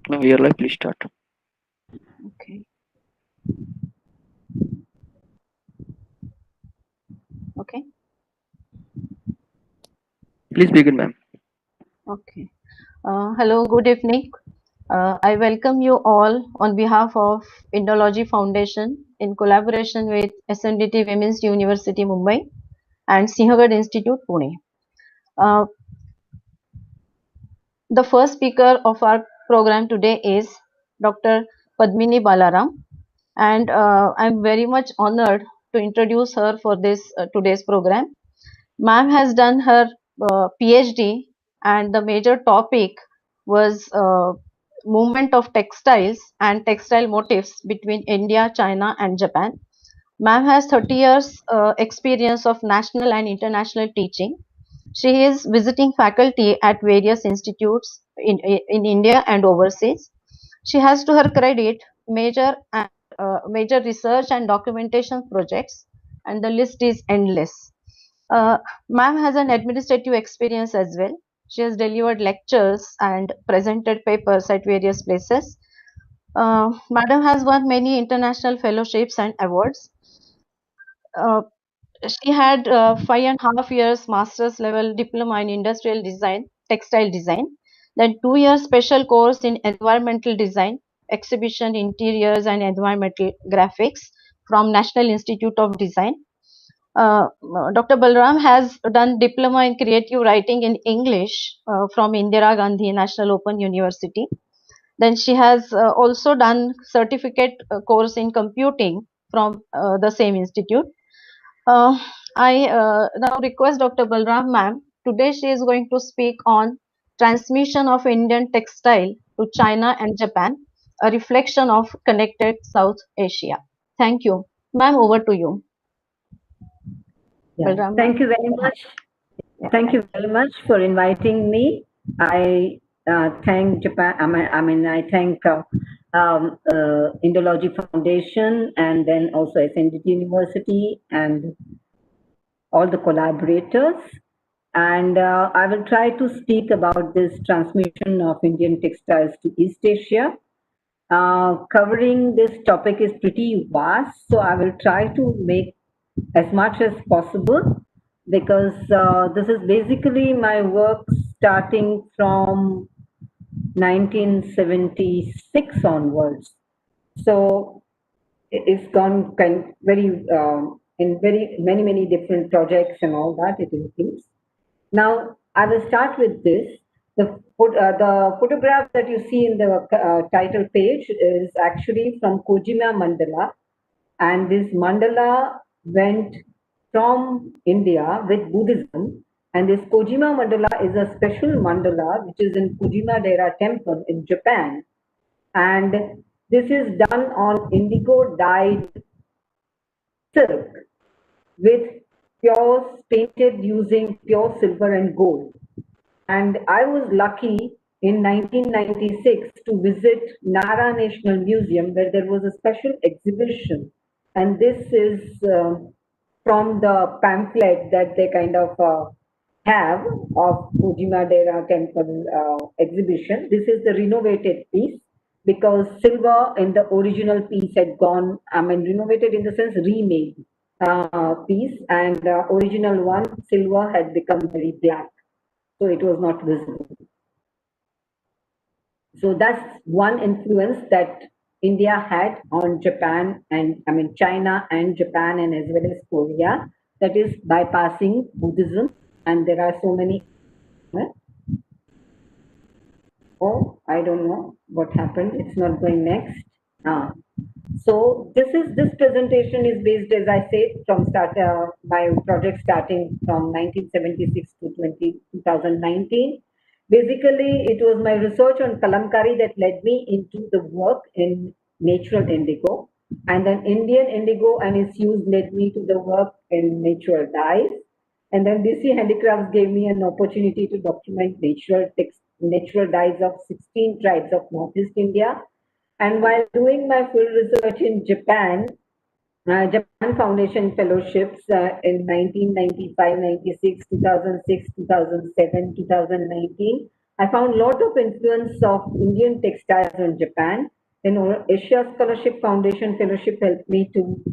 Now you're live, please start. Okay. Okay. Please begin, ma'am. Okay. Hello, good evening. I welcome you all on behalf of Indology Foundation in collaboration with SNDT Women's University Mumbai and Sinhagad Institute Pune. Uh, the first speaker of our program today is Dr. Padmini Balram, and I'm very much honored to introduce her for this today's program. Ma'am has done her PhD, and the major topic was movement of textiles and textile motifs between India, China, and Japan. Ma'am has 30 years experience of national and international teaching. She is visiting faculty at various institutes in India and overseas. She has to her credit major research and documentation projects, and the list is endless. Ma'am has an administrative experience as well. She has delivered lectures and presented papers at various places. Madam has won many international fellowships and awards. Uh, she had 5.5 years master's level diploma in industrial design, textile design, then 2 years special course in environmental design, exhibition interiors and environmental graphics from National Institute of Design. Dr. Balram has done diploma in creative writing in English from Indira Gandhi National Open University. Then she has also done certificate course in computing from the same institute. I now request Dr. Balram ma'am. Today she is going to speak on transmission of Indian textile to China and Japan, a reflection of connected South Asia. Thank you. Ma'am, over to you. Yeah. Balram, Thank you very much. Thank you very much for inviting me. I thank Japan. I thank Indology Foundation and then also SNDT University and all the collaborators. And I will try to speak about this transmission of Indian textiles to East Asia. Covering this topic is pretty vast, so I will try to make as much as possible because this is basically my work starting from 1976 onwards. So it's gone very in very many different projects and all that it includes. Now I will start with this. The photograph that you see in the title page is actually from Kojima Mandala, and this mandala went from India with Buddhism. And this Kojima Mandala is a special mandala which is in Kojima Dera Temple in Japan. And this is done on indigo dyed silk with pure painted using pure silver and gold. And I was lucky in 1996 to visit Nara National Museum where there was a special exhibition. And this is from the pamphlet that they kind of have of Kojima Dera Temple exhibition. This is the renovated piece because silver in the original piece had gone, renovated in the sense remade piece, and original one, silver, had become very black. So it was not visible. So that's one influence that India had on Japan and China and Japan and as well as Korea, that is bypassing Buddhism. And there are so many. Oh, I don't know what happened. It's not going next. So this presentation is based, as I said, from my project starting from 1976 to 2019. Basically, it was my research on kalamkari that led me into the work in natural indigo, and then Indian indigo and its use led me to the work in natural dyes, and then BC Handicrafts gave me an opportunity to document natural dyes of 16 tribes of Northeast India. And while doing my field research in Japan, Japan Foundation Fellowships in 1995, 96, 2006, 2007, 2019, I found a lot of influence of Indian textiles in Japan. Then Asia Scholarship Foundation Fellowship helped me to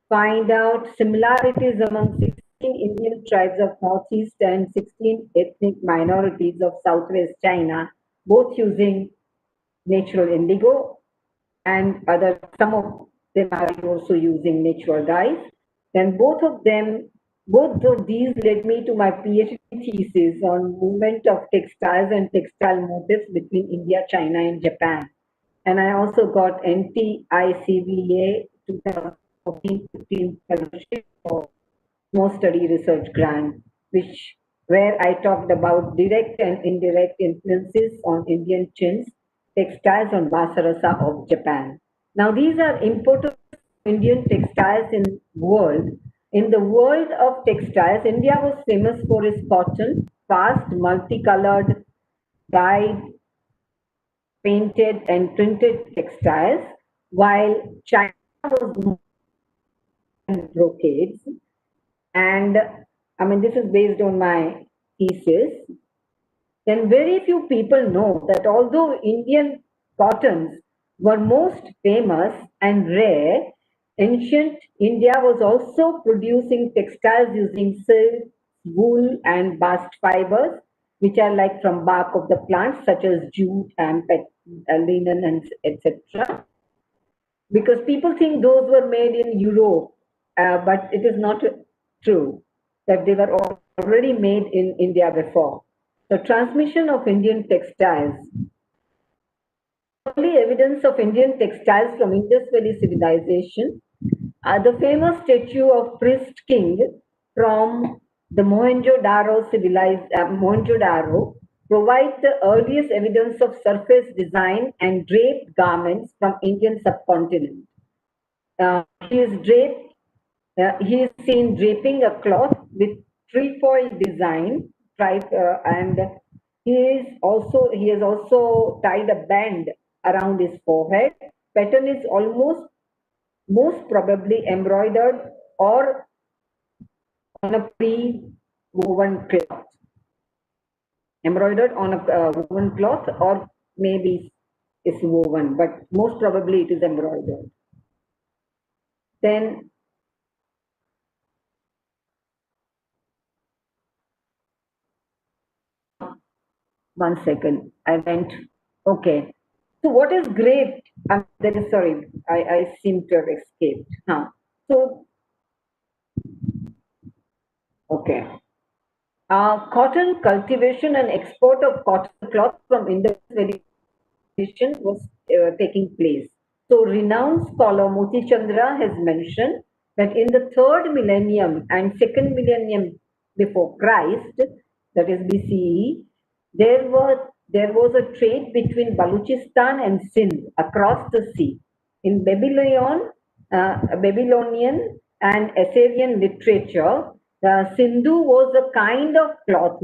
find out similarities among 16 Indian tribes of Northeast and 16 ethnic minorities of Southwest China, both using natural indigo and other some of them are also using natural dyes. Then both of these led me to my PhD thesis on movement of textiles and textile motifs between India, China, and Japan. And I also got NTICVA 2014-15 fellowship for more study research grant, which where I talked about direct and indirect influences on Indian chintz, textiles, and Basarasa of Japan. Now these are important Indian textiles in world. In the world of textiles, India was famous for its cotton, fast, multicolored, dyed, painted, and printed textiles, while China was more in brocades. And I mean, this is based on my thesis. Then very few people know that although Indian cottons were most famous and rare, ancient India was also producing textiles using silk, wool, and bast fibers, which are like from bark of the plants such as jute and linen and etc. Because people think those were made in Europe, but it is not true that they were already made in India before. The transmission of Indian textiles. Early evidence of Indian textiles from Indus Valley civilization. The famous statue of priest king from the Mohenjo-Daro provides the earliest evidence of surface design and draped garments from Indian subcontinent. He is draped. He is seen draping a cloth with trefoil design, and he has also tied a band around his forehead. Pattern is almost most probably embroidered or on a pre-woven cloth. Embroidered on a woven cloth, or maybe it's woven, but most probably it is embroidered. Then one second, I went. Okay. So what is great? That is sorry. I seem to have escaped. Huh. So okay. Cotton cultivation and export of cotton cloth from Indus Valley was taking place. So renowned scholar Moti Chandra has mentioned that in the third millennium and second millennium before Christ, that is BCE, there was a trade between Baluchistan and Sindh across the sea. In Babylonian and Assyrian literature, Sindhu was a kind of cloth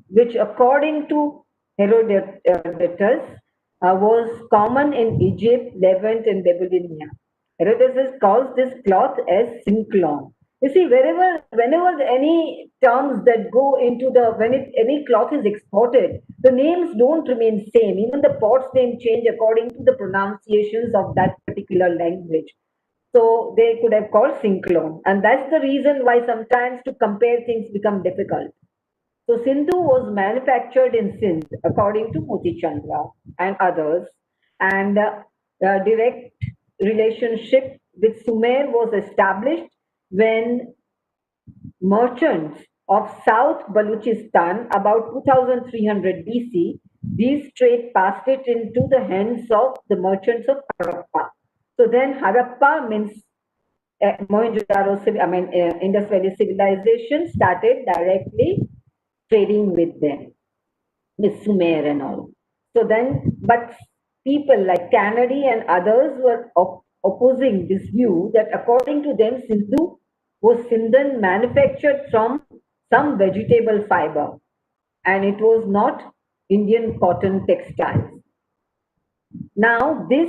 which, according to Herodotus, was common in Egypt, Levant, and Babylonia. Herodotus calls this cloth as synklon. You see, whenever any terms that go into any cloth is exported, the names don't remain same. Even the port's name change according to the pronunciations of that particular language. So they could have called synklon, and that's the reason why sometimes to compare things become difficult. So Sindhu was manufactured in Sindh, according to Moti Chandra and others, and direct relationship with Sumer was established when merchants of South Baluchistan, about 2300 BC, these trade passed it into the hands of the merchants of Harappa. So then Harappa means Mohenjo-Daro, Indus Valley civilization started directly trading with them, with Sumer and all. So then, but people like Kennedy and others were opposing this view that according to them, Sindhu was Sindhan manufactured from some vegetable fiber and it was not Indian cotton textiles. Now, there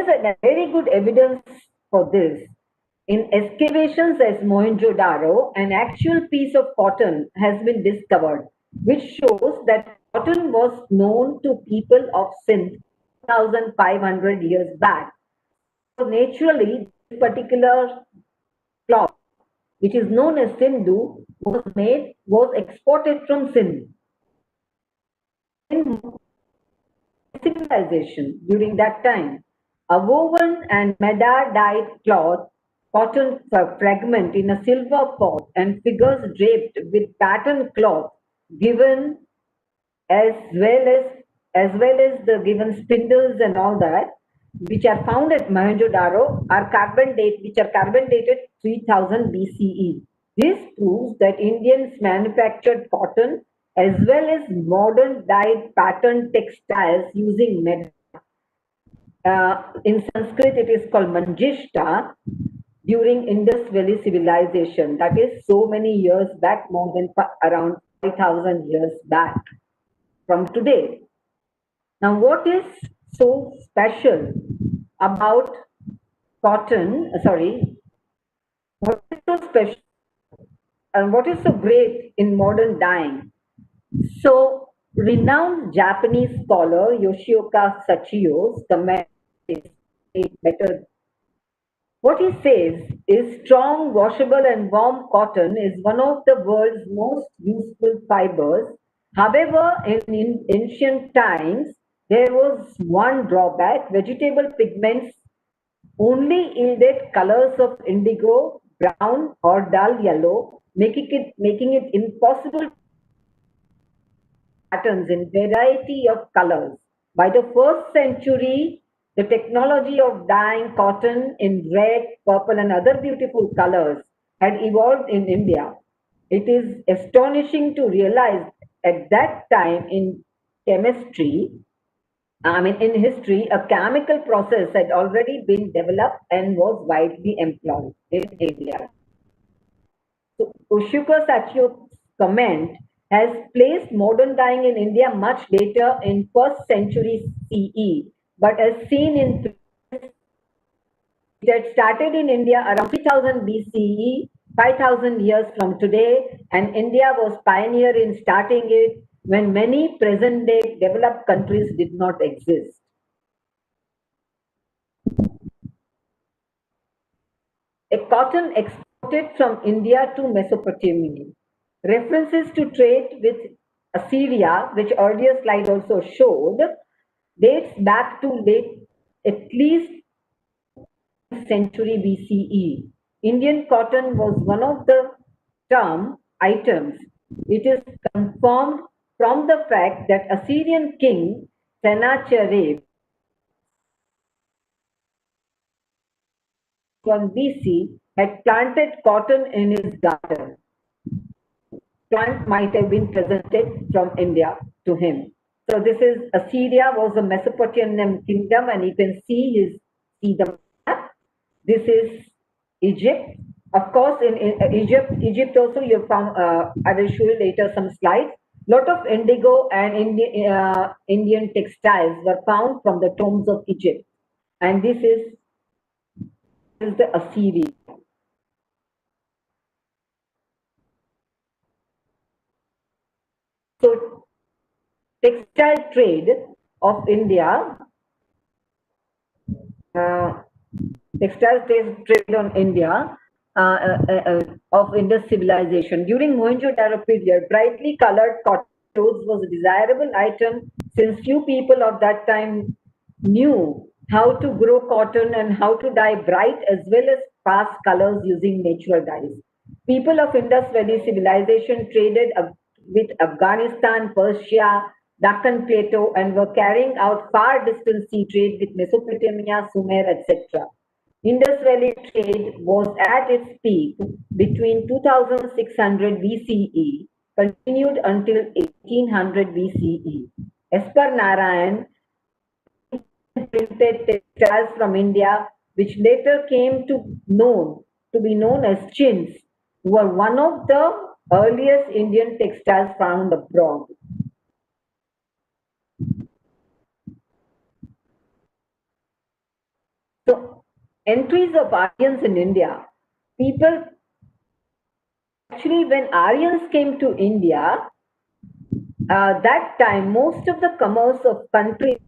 is a very good evidence for this. In excavations as Mohenjo-daro, an actual piece of cotton has been discovered, which shows that cotton was known to people of Sindh 1,500 years back. So naturally, this particular cloth, which is known as Sindhu, was exported from Sindh. In civilization during that time, a woven and madar dyed cloth, cotton fragment in a silver pot, and figures draped with patterned cloth, given as well as the given spindles and all that, which are found at Mohenjo-daro, which are carbon dated 3000 BCE. This proves that Indians manufactured cotton as well as modern dyed patterned textiles using metal. In Sanskrit, it is called Manjishta during Indus Valley civilization. That is so many years back, more than around 5,000 years back from today. Now, what is so special about cotton? What is so special and what is so great in modern dyeing? So, renowned Japanese scholar Yoshioka Sachio's comment is better. What he says is strong, washable, and warm cotton is one of the world's most useful fibers. However, in ancient times, there was one drawback. Vegetable pigments only yielded colors of indigo, brown, or dull yellow, making it impossible patterns in variety of colors. By the first century, the technology of dyeing cotton in red, purple, and other beautiful colors had evolved in India. It is astonishing to realize at that time in chemistry, in history, a chemical process had already been developed and was widely employed in India. So Ushuka Sachio's comment has placed modern dyeing in India much later in 1st century CE, but as seen in it had started in India around 3000 BCE, 5000 years from today, and India was pioneer in starting it when many present day developed countries did not exist. A cotton exported from India to Mesopotamia. References to trade with Assyria, which earlier slide also showed, dates back to late at least century BCE. Indian cotton was one of the term items. It is confirmed from the fact that Assyrian king Sennacherib 1 BC had planted cotton in his garden. Plant might have been presented from India to him. So this is Assyria was a Mesopotamian kingdom, and you can see the map. This is Egypt. Of course, in Egypt also you found. I will show you later some slides. Lot of indigo and Indian textiles were found from the tombs of Egypt, and this is the Assyria. So, textile trade of India, textile trade on India of Indus civilization. During Mohenjo-daro period, brightly colored cotton clothes was a desirable item since few people of that time knew how to grow cotton and how to dye bright as well as fast colors using natural dyes. People of Indus Valley civilization traded with Afghanistan, Persia, Deccan Plateau, and were carrying out far distance sea trade with Mesopotamia, Sumer, etc. Indus Valley trade was at its peak between 2600 BCE, continued until 1800 BCE. As per Narayan, printed textiles from India, which later came to be known as chins, were one of the earliest Indian textiles found abroad. So, entries of Aryans in India. people, actually, when Aryans came to India, that time most of the commerce of countries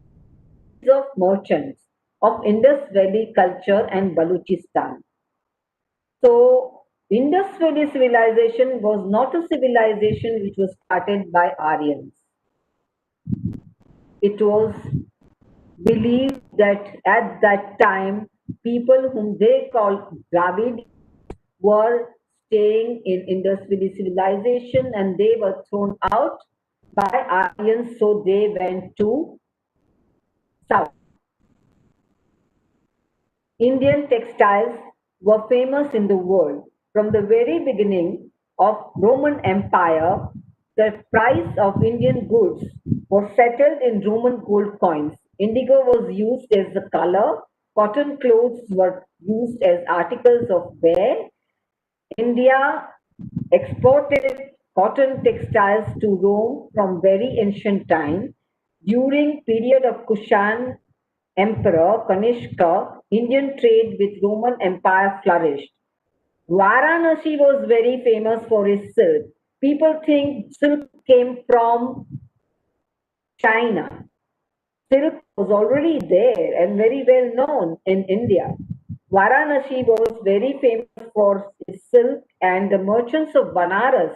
of merchants of Indus Valley culture and Baluchistan. So Indus Valley civilization was not a civilization which was started by Aryans. It was believed that at that time people whom they called Dravid were staying in Indus Valley civilization and they were thrown out by Aryans, so they went to south. Indian textiles were famous in the world. From the very beginning of Roman Empire, the price of Indian goods was settled in Roman gold coins. Indigo was used as the color, cotton clothes were used as articles of wear. India exported cotton textiles to Rome from very ancient time. During period of Kushan Emperor Kanishka, Indian trade with Roman Empire flourished. Varanasi was very famous for its silk. People think silk came from China. Silk was already there and very well known in India. Varanasi was very famous for its silk, and the merchants of Banaras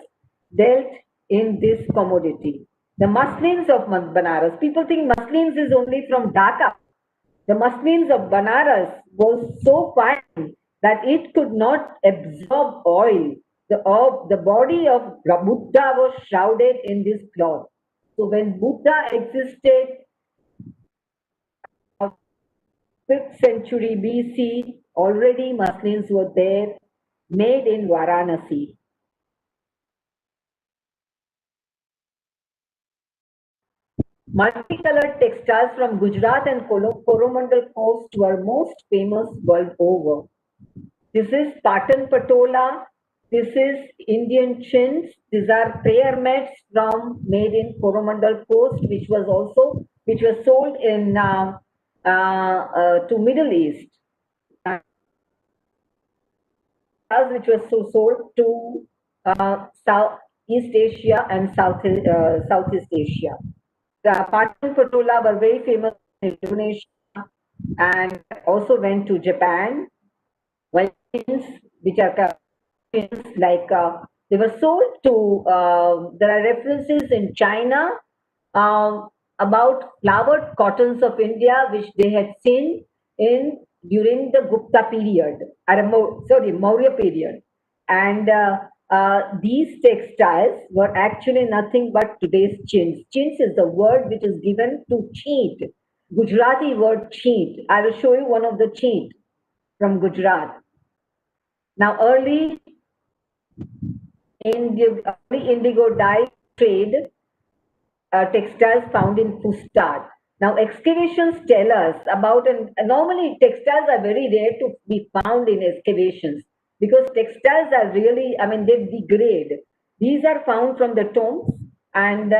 dealt in this commodity. The muslins of Banaras, people think muslins is only from Dhaka. The muslins of Banaras was so fine that it could not absorb oil. The body of Buddha was shrouded in this cloth. So when Buddha existed, 5th century BC, already muslins were there, made in Varanasi. Multicolored textiles from Gujarat and Coromandel coast were most famous world over. This is Patan Patola. This is Indian chins. These are prayer mats made in Coromandel coast, which was sold in to Middle East, which was sold to Southeast Asia and Southeast Asia. The Patan Patola were very famous in Indonesia and also went to Japan. Well, chins, which are chins, they were sold to. There are references in China about flowered cottons of India, which they had seen in during the Gupta period, Maurya period, and these textiles were actually nothing but today's chins. Chins is the word which is given to cheat. Gujarati word cheat. I will show you one of the cheat from Gujarat. Now, early indigo dye trade textiles found in Fustat. Now, excavations tell us about, and normally textiles are very rare to be found in excavations because textiles are really, they degrade. These are found from the tombs and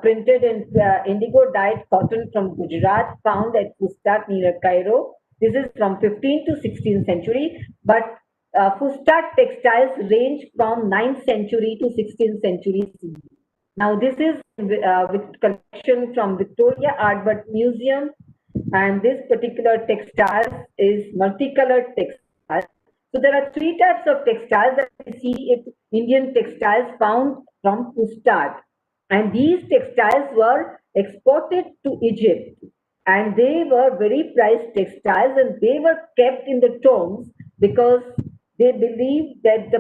printed in indigo dyed cotton from Gujarat found at Fustat near Cairo. This is from 15th to 16th century, but Fustat textiles range from 9th century to 16th century. Now, this is with collection from Victoria Art But Museum, and this particular textile is multicolored textiles. So there are three types of textiles that we see it Indian textiles found from Fustat, and these textiles were exported to Egypt, and they were very priced textiles, and they were kept in the tombs because they believed that the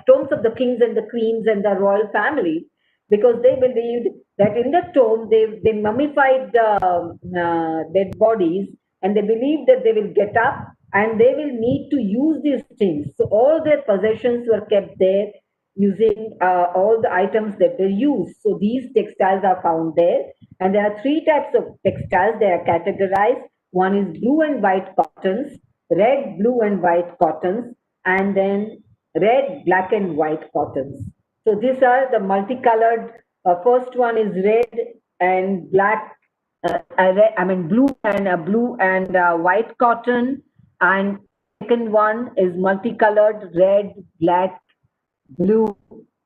tombs of the kings and the queens and the royal family, because they believed that in the tomb they mummified the dead bodies, and they believed that they will get up and they will need to use these things. So all their possessions were kept there using all the items that they use. So these textiles are found there, and there are three types of textiles. They are categorized. One is blue and white cottons, red, blue, and white cottons, and then red, black, and white cottons. So these are the multicolored. First one is red and black. Blue and white cotton. And second one is multicolored, red, black, blue,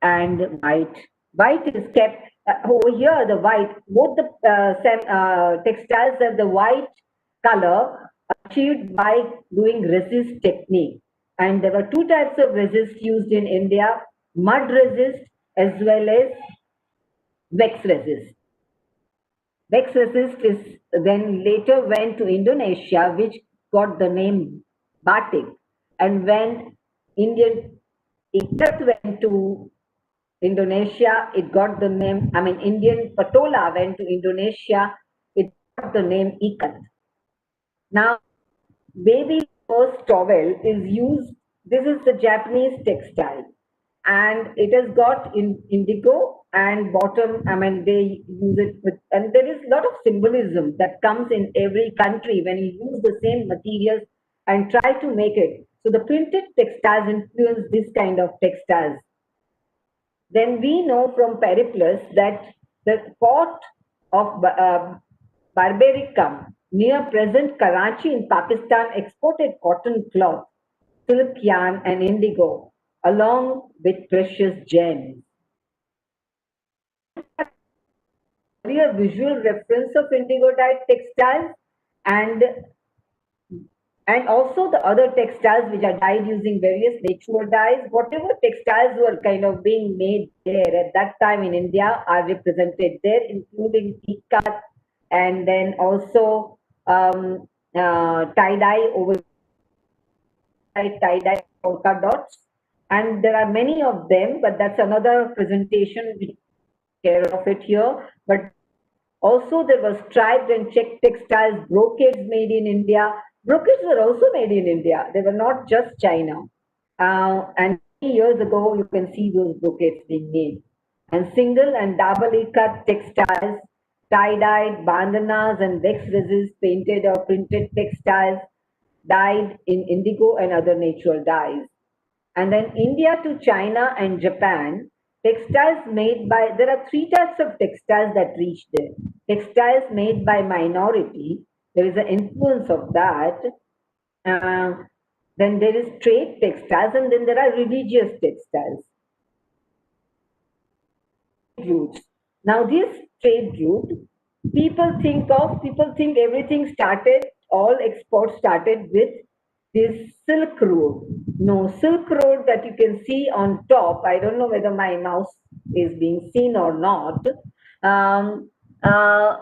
and white. White is kept over here. The white, both the textiles have the white color achieved by doing resist technique. And there were two types of resist used in India: mud resist as well as wax resist. Wax resist is then later went to Indonesia, which got the name batik. And when Indian ikat went to Indonesia, it got the name, Indian patola went to Indonesia, it got the name ikat. Now, baby first towel is used, this is the Japanese textile, and it has got in indigo and bottom, they use it with, and there is a lot of symbolism that comes in every country when you use the same materials and try to make it. So the printed textiles influence this kind of textiles. Then we know from Periplus that the port of Barbaricum near present Karachi in Pakistan exported cotton cloth, silk yarn, and indigo, along with precious gems. A visual reference of indigo dyed textiles, and also the other textiles which are dyed using various natural dyes. Whatever textiles were kind of being made there at that time in India are represented there, including ikat, and then also tie-dye over tie-dye polka dots. And there are many of them, but that's another presentation. We care of it here. But also there was striped and checked textiles, brocades made in India. Brocades were also made in India. They were not just China. And years ago, you can see those brocades being made. And single and double cut textiles, tie-dyed bandanas and wax resist, painted or printed textiles, dyed in indigo and other natural dyes. And then India to China and Japan, textiles made by, there are three types of textiles that reach there. Textiles made by minority, there is an influence of that. Then there is trade textiles, and then there are religious textiles. Routes. Now this trade route, people think everything started, all exports started with this Silk Road. No, Silk Road that you can see on top, I don't know whether my mouse is being seen or not, um, uh,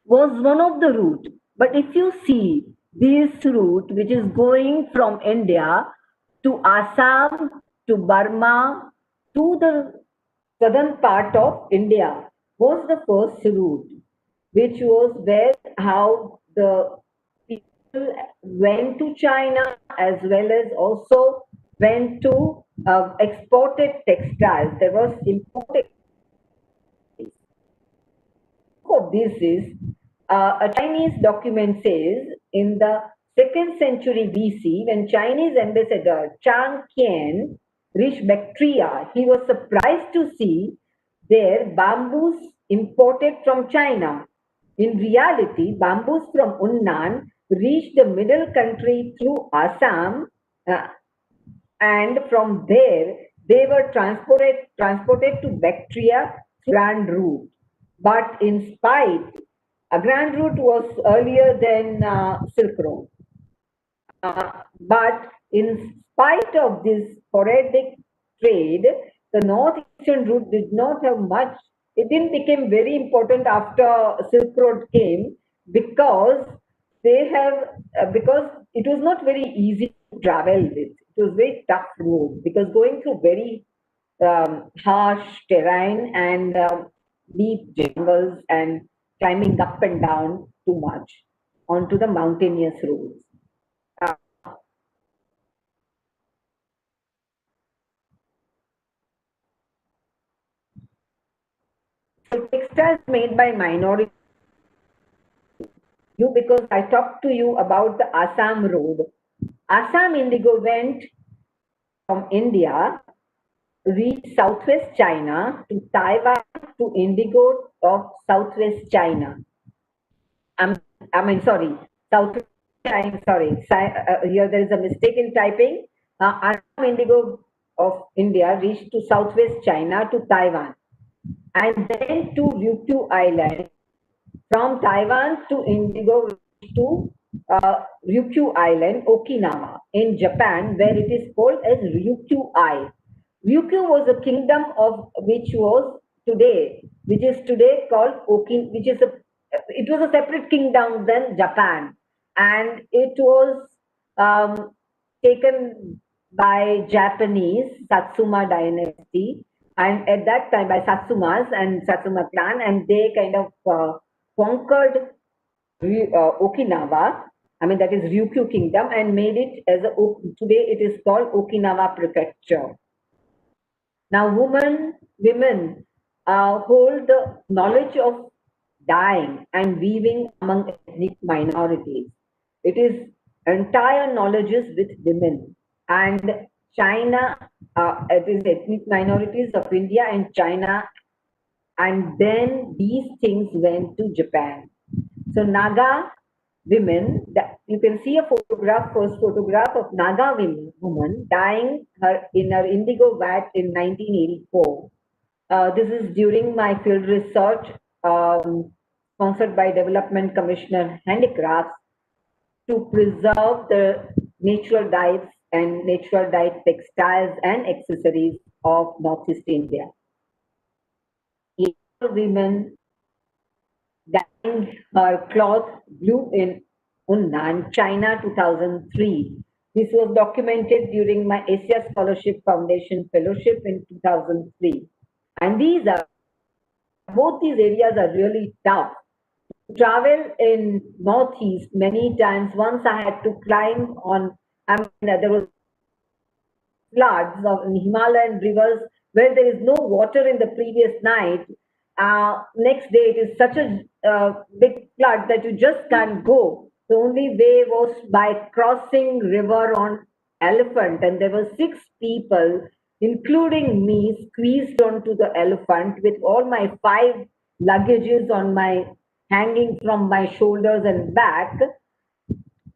was one of the route. But if you see this route, which is going from India to Assam, to Burma, to the southern part of India, was the first route, which was where how the people went to China as well as also went to exported textiles. There was imported. Of this is a Chinese document says in the 2nd century BC, when Chinese ambassador Chang Qian reached Bactria, he was surprised to see there bamboos imported from China. In reality, bamboos from Unnan reached the middle country through Assam, and from there they were transported to Bactria Grand Route. But in spite, a Grand Route was earlier than Silk Road. But in spite of this sporadic trade, the northeastern route did not have much. It didn't become very important after Silk Road came, because because it was not very easy to travel with. It was very tough road, because going through very harsh terrain and deep jungles and climbing up and down too much onto the mountainous roads. So textiles made by minority, because I talked to you about the Assam road. Assam indigo went from India, reached southwest China to Taiwan to indigo of southwest China. Sorry, southwest I'm sorry. Here there is a mistake in typing. Assam indigo of India reached to southwest China to Taiwan, and then to Ryukyu Island. From Taiwan to indigo reached to Ryukyu Island, Okinawa, in Japan, where it is called as Ryukyu-ai. Ryukyu was a kingdom of which is today called Okin, which is it was a separate kingdom than Japan, and it was um, taken by Japanese Satsuma dynasty, and at that time by Satsumas and Satsuma clan, and they kind of conquered Okinawa. I mean that is Ryukyu kingdom, and made it as a today it is called Okinawa prefecture. Now, women hold the knowledge of dyeing and weaving among ethnic minorities. It is entire knowledges with women. And China, it is ethnic minorities of India and China. And then these things went to Japan. So Naga women, you can see a first photograph of Naga woman dyeing in her indigo vat in 1984. This is during my field research sponsored by Development Commissioner Handicrafts to preserve the natural dyes and natural dyed textiles and accessories of Northeast India. Women dyeing her cloth blue in Unnan, China, 2003. This was documented during my Asia Scholarship Foundation Fellowship in 2003. And both these areas are really tough. Travel in Northeast many times. Once I had to climb on, there was floods in Himalayan rivers where there is no water in the previous night. Next day it is such a big flood that you just can't go. The only way was by crossing river on elephant, and there were 6 people, including me, squeezed onto the elephant with all my 5 luggages on my hanging from my shoulders and back,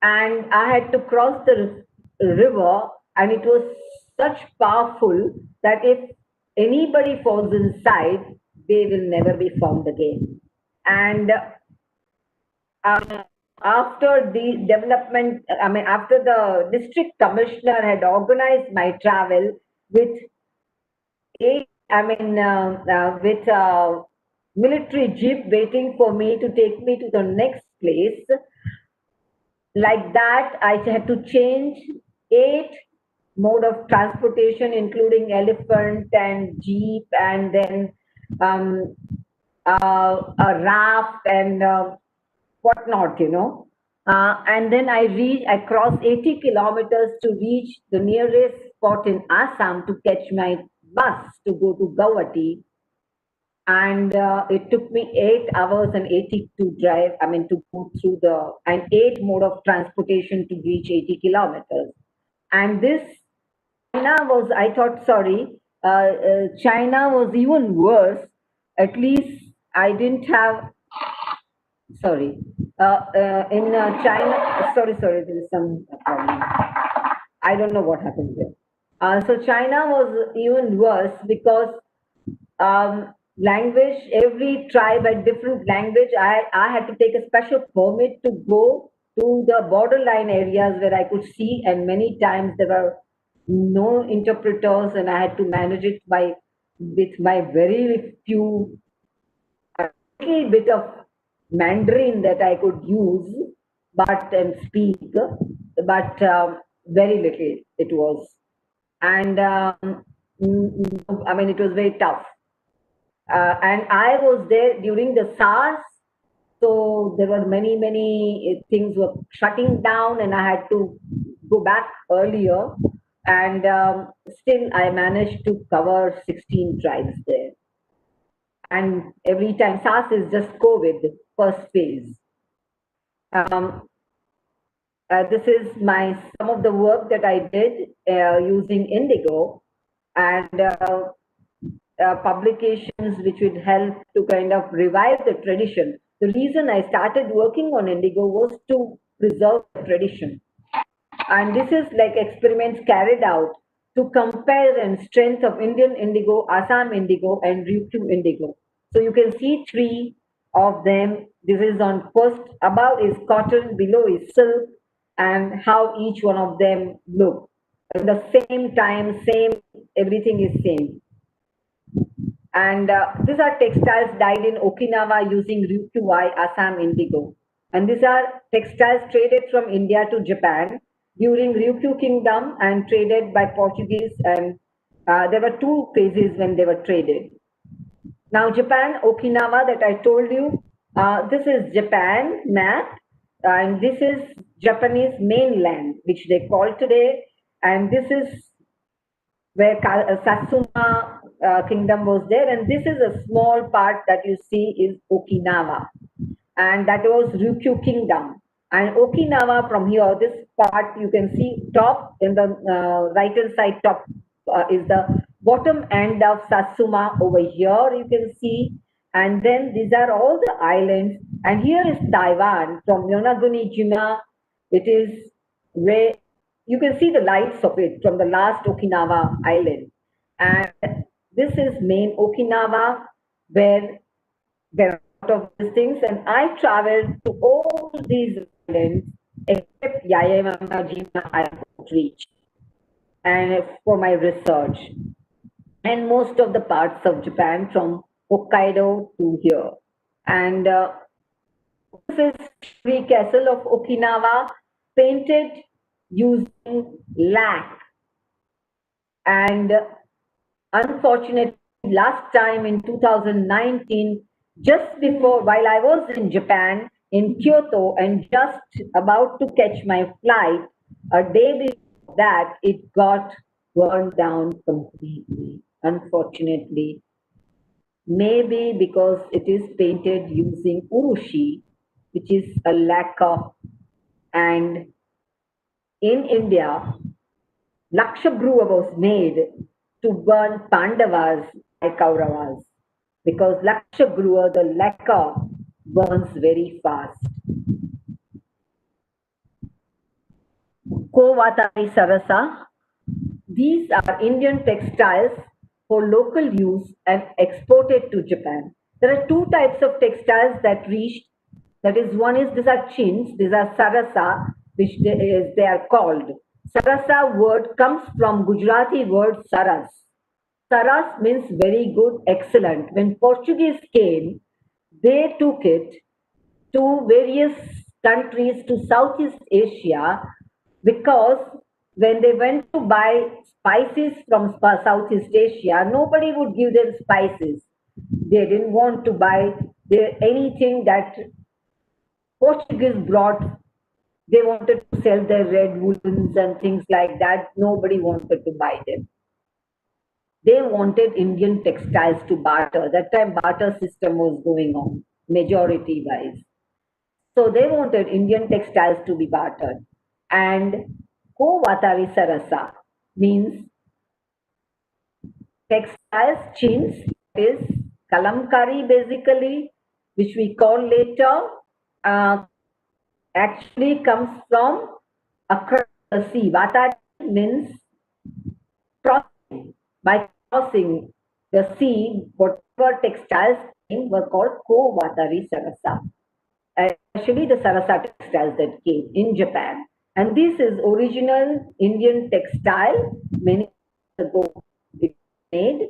and I had to cross the river, and it was such powerful that if anybody falls inside, they will never be found again. And after the development, after the district commissioner had organized my travel with with a military jeep waiting for me to take me to the next place. Like that, I had to change 8 mode of transportation, including elephant and jeep, and then a raft and whatnot, and then I crossed 80 kilometers to reach the nearest spot in Assam to catch my bus to go to Guwahati. And it took me 8 hours and 80 to drive, to go through and 8 mode of transportation to reach 80 kilometers. And this China was, I thought, China was even worse. At least I didn't have, in China, there is some problem. I don't know what happened there. So China was even worse because language, every tribe had different language. I had to take a special permit to go to the borderline areas where I could see, and many times there were no interpreters, and I had to manage it with my very few, a little bit of Mandarin that I could use, and speak, but very little it was, and it was very tough. And I was there during the SARS, so there were many things were shutting down, and I had to go back earlier, and still I managed to cover 16 tribes there. And every time SARS is just COVID, first phase. This is some of the work that I did using indigo, and publications which would help to kind of revive the tradition. The reason I started working on indigo was to preserve the tradition. And this is like experiments carried out to compare and strength of Indian indigo, Assam indigo, and Ryukyu indigo. So you can see three of them. This is on first, above is cotton, below is silk, and how each one of them look. At the same time, same, everything is same. And these are textiles dyed in Okinawa using Ryukyuai Assam indigo. And these are textiles traded from India to Japan during Ryukyu Kingdom and traded by Portuguese. And there were two phases when they were traded. Now, Japan, Okinawa, that I told you, this is Japan map, and this is Japanese mainland, which they call today. And this is where Satsuma kingdom was there, and this is a small part that you see is Okinawa, and that was Ryukyu kingdom. And Okinawa from here, this part you can see top in the right hand side top is the bottom end of Satsuma over here you can see, and then these are all the islands, and here is Taiwan from Yonaguni-jima. It is where you can see the lights of it from the last Okinawa island. And this is main Okinawa, where there are a lot of these things. And I traveled to all these islands except Yaeyama-jima I could reach, and for my research. And most of the parts of Japan from Hokkaido to here. And this is the castle of Okinawa, painted using lac. And unfortunately, last time in 2019, just before, while I was in Japan, in Kyoto, and just about to catch my flight, a day before that, it got burned down completely, unfortunately. Maybe because it is painted using urushi, which is a lacquer. And in India, Lakshabruva was made to burn Pandavas by Kauravas, because Lakshabruva, the lacquer, burns very fast. Kovatari Sarasa. These are Indian textiles for local use and exported to Japan. There are two types of textiles that reached. That is, one is these are chins, these are sarasa, which they are called. Sarasa word comes from Gujarati word saras. Saras means very good, excellent. When Portuguese came, they took it to various countries to Southeast Asia, because when they went to buy spices from Southeast Asia, nobody would give them spices. They didn't want to buy anything that Portuguese brought. They wanted to sell their red woolens and things like that. Nobody wanted to buy them. They wanted Indian textiles to barter. That time barter system was going on, majority wise. So they wanted Indian textiles to be bartered. And Kovatari Sarasa means textiles, chins, is kalamkari basically, which we call later, actually comes from across the sea. Vatari means crossing. By crossing the sea, whatever textiles came were called Kovatari Sarasa. Especially the Sarasa textiles that came in Japan. And this is original Indian textile, many years ago made.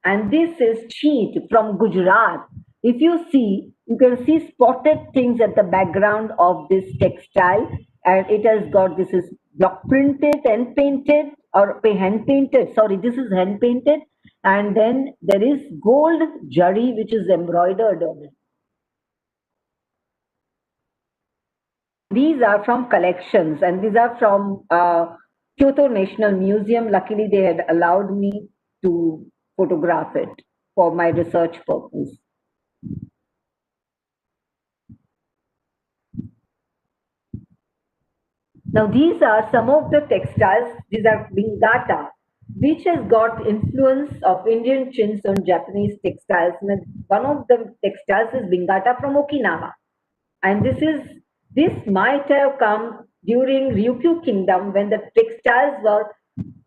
And this is cheat from Gujarat. If you see, you can see spotted things at the background of this textile. And it has got, this is block printed and painted, or hand painted. Sorry, this is hand painted. And then there is gold jari, which is embroidered on it. These are from collections, and these are from Kyoto National Museum. Luckily, they had allowed me to photograph it for my research purpose. Now, these are some of the textiles. These are Bingata, which has got influence of Indian chins on Japanese textiles. And one of the textiles is Bingata from Okinawa. And this is This might have come during Ryukyu Kingdom when the textiles were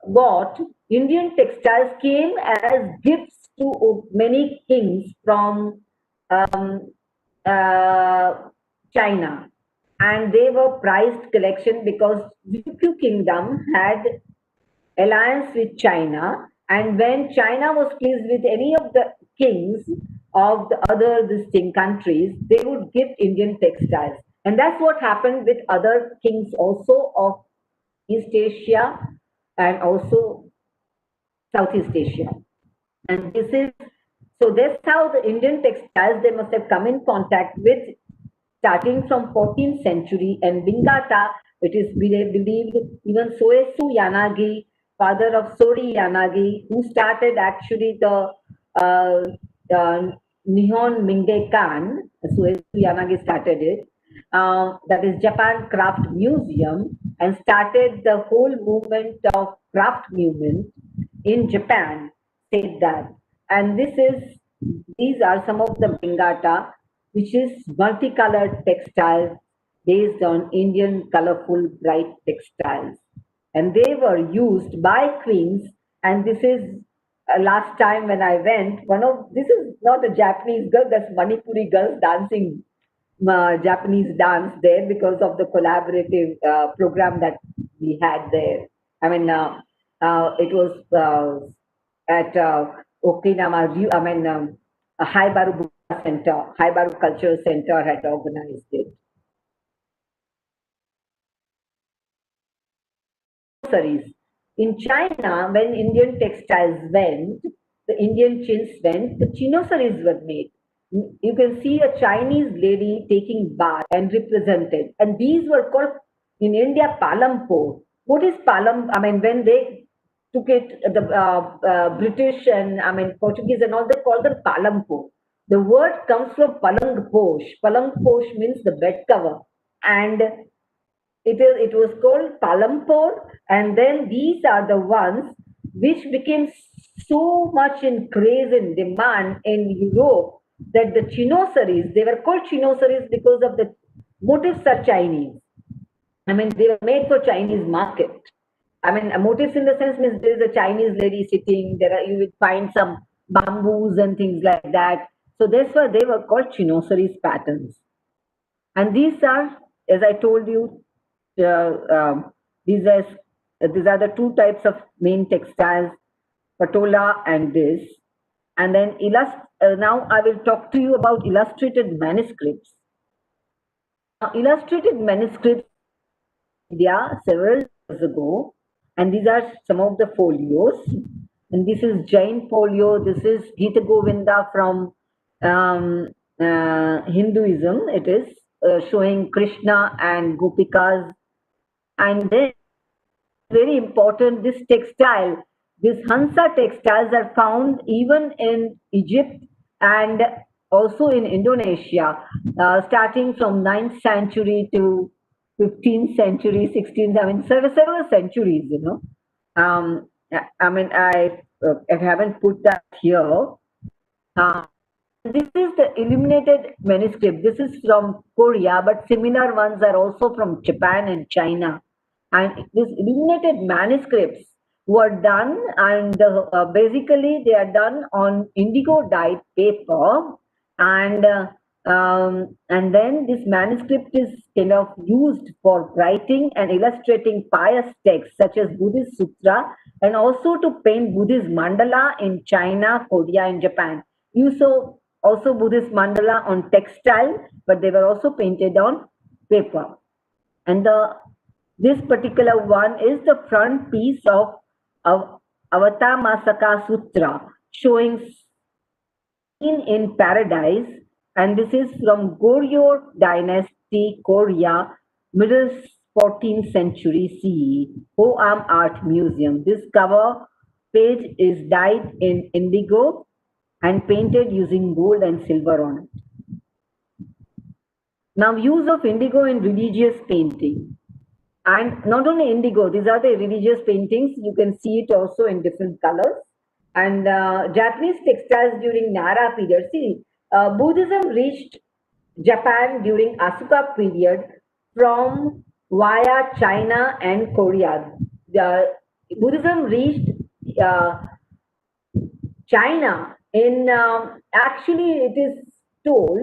bought. Indian textiles came as gifts to many kings from um, uh, China, and they were prized collection because Ryukyu Kingdom had alliance with China, and when China was pleased with any of the kings of the other distinct countries, they would give Indian textiles. And that's what happened with other kings also of East Asia and also Southeast Asia. And this is so that's how the Indian textiles they must have come in contact with starting from 14th century and Bingata, it is believed even Soesu Yanagi, father of Sori Yanagi, who started actually the uh, Nihon Mingekan, Soesu Yanagi started it, that is Japan Craft Museum, and started the whole movement of craft movement in Japan, said that. And these are some of the Bingata, which is multicolored textiles based on Indian colorful bright textiles. And they were used by queens. And this is last time when I went, this is not a Japanese girl, that's Manipuri girls dancing Japanese dance there because of the collaborative program that we had there. I mean, it was at Okinawa, a Haibaru Center, Haibaru Cultural Center had organized it. Groceries. In China, when Indian textiles went, the Indian chins went, the chinosaries were made. You can see a Chinese lady taking bath and represented. And these were called in India palampo. What is palam? I mean, when they took it, the British and I mean Portuguese and all, they called them palampo. The word comes from palang posh. Palang posh means the bed cover. And it was called Palampur, and then these are the ones which became so much in craze and demand in Europe that the chinosaries, they were called chinosaries because of the motifs are Chinese. I mean, they were made for Chinese market. I mean, motifs in the sense means there is a Chinese lady sitting, there are, you will find some bamboos and things like that. So that's why they were called chinosaries patterns. And these are, as I told you, uh, um, these are these are the two types of main textiles, patola and this. And then now I will talk to you about illustrated manuscripts. Now, illustrated manuscripts in India several years ago, and these are some of the folios. And this is Jain folio. This is Gita Govinda from Hinduism. It is showing Krishna and Gopikas. And then very important, this textile, this Hansa textiles are found even in Egypt and also in Indonesia, starting from 9th century to 15th century, 16th, I mean, several centuries, you know. I mean, I haven't put that here. This is the illuminated manuscript. This is from Korea, but similar ones are also from Japan and China. And these illuminated manuscripts were done, and basically they are done on indigo dyed paper, and then this manuscript is kind of used for writing and illustrating pious texts such as Buddhist sutra, and also to paint Buddhist mandala in China, Korea, and Japan. You saw also Buddhist mandala on textile, but they were also painted on paper. And this particular one is the front piece of Avatamasaka Sutra, showing scene in paradise, and this is from Goryeo Dynasty, Korea, middle 14th century CE, Hoam Art Museum. This cover page is dyed in indigo and painted using gold and silver on it. Now, use of indigo in religious painting. And not only indigo, these are the religious paintings. You can see it also in different colors. And Japanese textiles during Nara period. See, Buddhism reached Japan during Asuka period from via China and Korea. Buddhism reached uh, China in actually it is told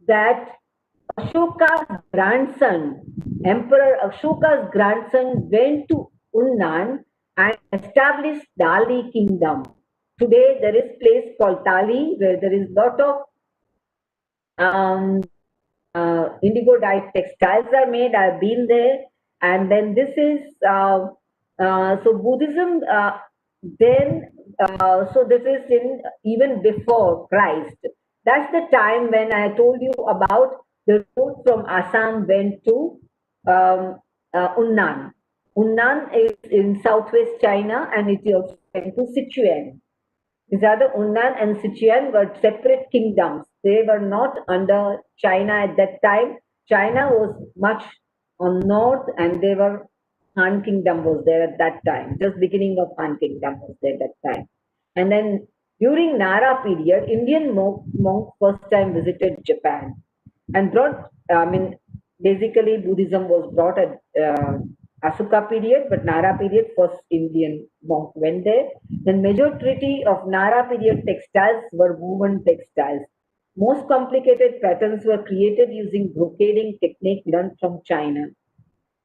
that Ashoka's grandson, Emperor Ashoka's grandson, went to Unnan and established Dali kingdom. Today there is place called Tali where there is lot of um, indigo dyed textiles are made. I've been there, and then this is so Buddhism. Then so this is in even before Christ. That's the time when I told you about the road from Assam went to um, Unnan. Unnan is in southwest China, and it also went to Sichuan. These are the Unnan and Sichuan were separate kingdoms. They were not under China at that time. China was much on north, and they were Han Kingdom was there at that time. Just beginning of Han Kingdom was there at that time. And then during Nara period, Indian monk first time visited Japan and brought. I mean, basically Buddhism was brought at Asuka period, but Nara period first Indian monk went there. Then majority of Nara period textiles were woven textiles. Most complicated patterns were created using brocading technique learned from China.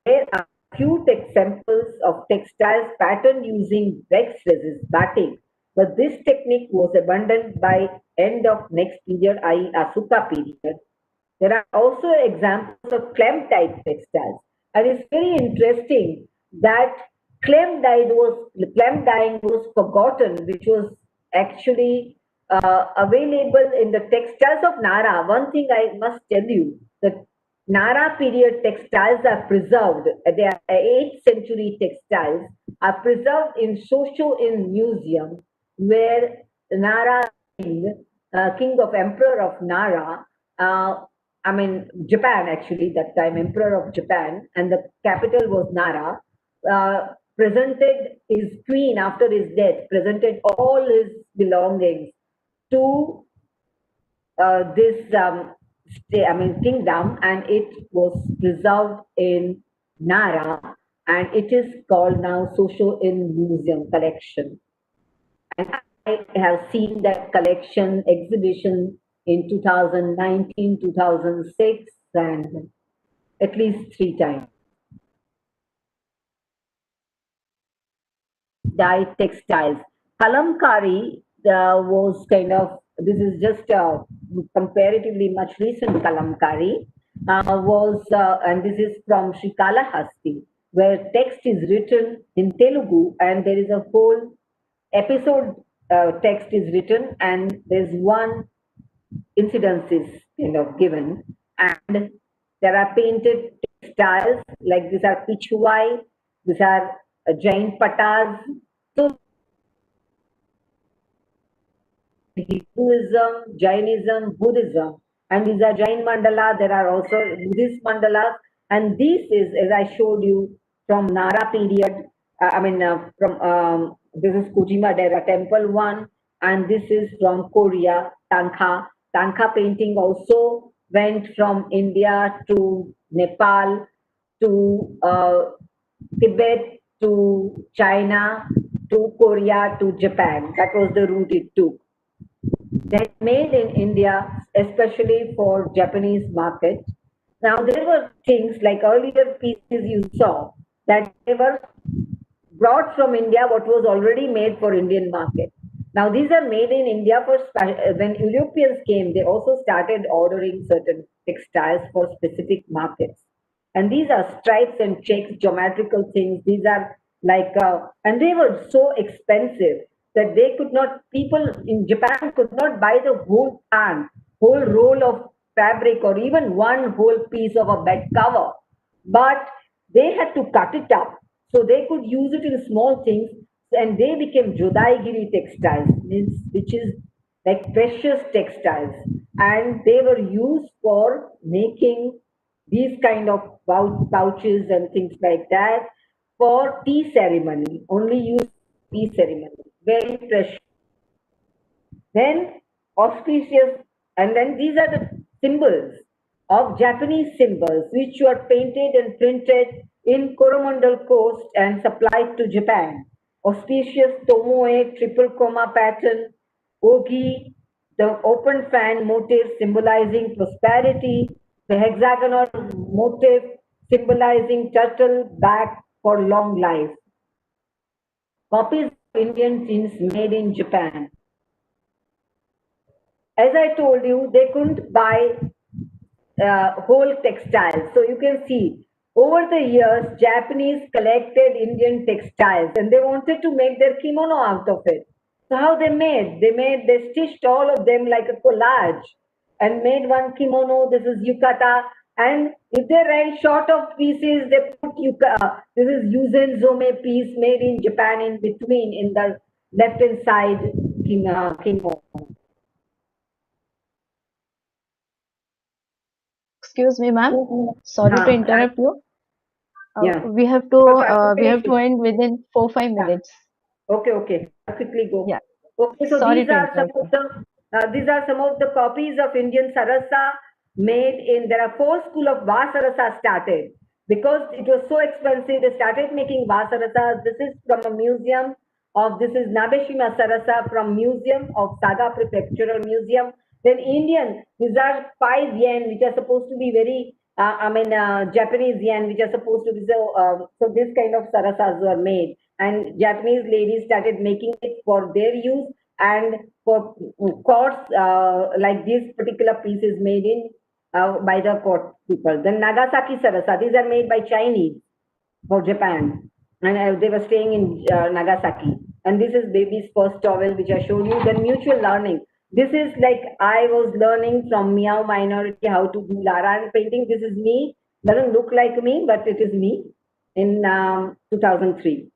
There are few samples of textiles patterned using wax resist batik, but this technique was abandoned by end of next period, i.e. Asuka period. There are also examples of clamp type textiles. And it's very interesting that clamp dyeing was forgotten, which was actually available in the textiles of Nara. One thing I must tell you, that Nara period textiles are preserved. They are 8th century textiles are preserved in Shosho in museum, where Nara king of emperor of Nara, I mean Japan actually that time emperor of Japan, and the capital was Nara. Presented his queen after his death, presented all his belongings to this I mean kingdom, and it was preserved in Nara, and it is called now Social in Museum collection. And I have seen that collection exhibition in 2019, 2006, and at least 3 times. Dyed textiles. Kalamkari was kind of, this is just comparatively much recent Kalamkari, and this is from Srikalahasti, where text is written in Telugu, and there is a whole episode text is written, and there's one incidence is kind of given, and there are painted textiles like these are pichuai, these are Jain patas. So Hinduism, Jainism, Buddhism, and these are Jain mandala. There are also Buddhist mandalas, and this is, as I showed you, from Nara period. From this is Kojima Dera Temple one, and this is from Korea, Tankha. Tankha painting also went from India to Nepal to Tibet to China to Korea to Japan. That was the route it took. That made in India, especially for Japanese market. Now there were things like earlier pieces you saw that they were brought from India what was already made for Indian market. Now these are made in India for when Europeans came, they also started ordering certain textiles for specific markets. And these are stripes and checks, geometrical things. These are like, and they were so expensive that they could not, people in Japan could not buy the whole pan, whole roll of fabric, or even one whole piece of a bed cover. But they had to cut it up so they could use it in small things, and they became Jodaigiri textiles, means which is like precious textiles, and they were used for making these kind of pouches and things like that for tea ceremony, only used tea ceremony, very precious. Then auspicious, and then these are the symbols. of Japanese symbols, which were painted and printed in Coromandel Coast and supplied to Japan. Auspicious Tomoe triple comma pattern, Ogi, the open fan motif symbolizing prosperity, the hexagonal motif symbolizing turtle back for long life. Copies of Indian jeans made in Japan. As I told you, they couldn't buy whole textiles. So you can see over the years, Japanese collected Indian textiles and they wanted to make their kimono out of it. So how they made? They stitched all of them like a collage and made one kimono. This is yukata. And if they ran short of pieces, they put this is Yuzen Zome piece made in Japan in between in the left hand side kimono. Excuse me, ma'am. Sorry to interrupt you. Yeah. We have to end within 4-5 minutes. Okay. I'll quickly go. Yeah. Okay, so Sorry these are some of the copies of Indian Sarasa made in. There are 4 schools of Vasarasa started because it was so expensive. They started making Vasarasa. This is from a museum of. This is Nabeshima Sarasa from Museum of Saga Prefectural Museum. Then Indian. These are 5 yen, which are supposed to be very. Japanese yen, which are supposed to be so this kind of sarasas were made, and Japanese ladies started making it for their use and for courts, like these particular pieces made in by the court people. Then Nagasaki sarasa, these are made by Chinese for Japan, and they were staying in Nagasaki. And this is baby's first towel, which I showed you. Then mutual learning. This is like I was learning from Meow Minority how to do Laran painting. This is me. Doesn't look like me, but it is me in 2003.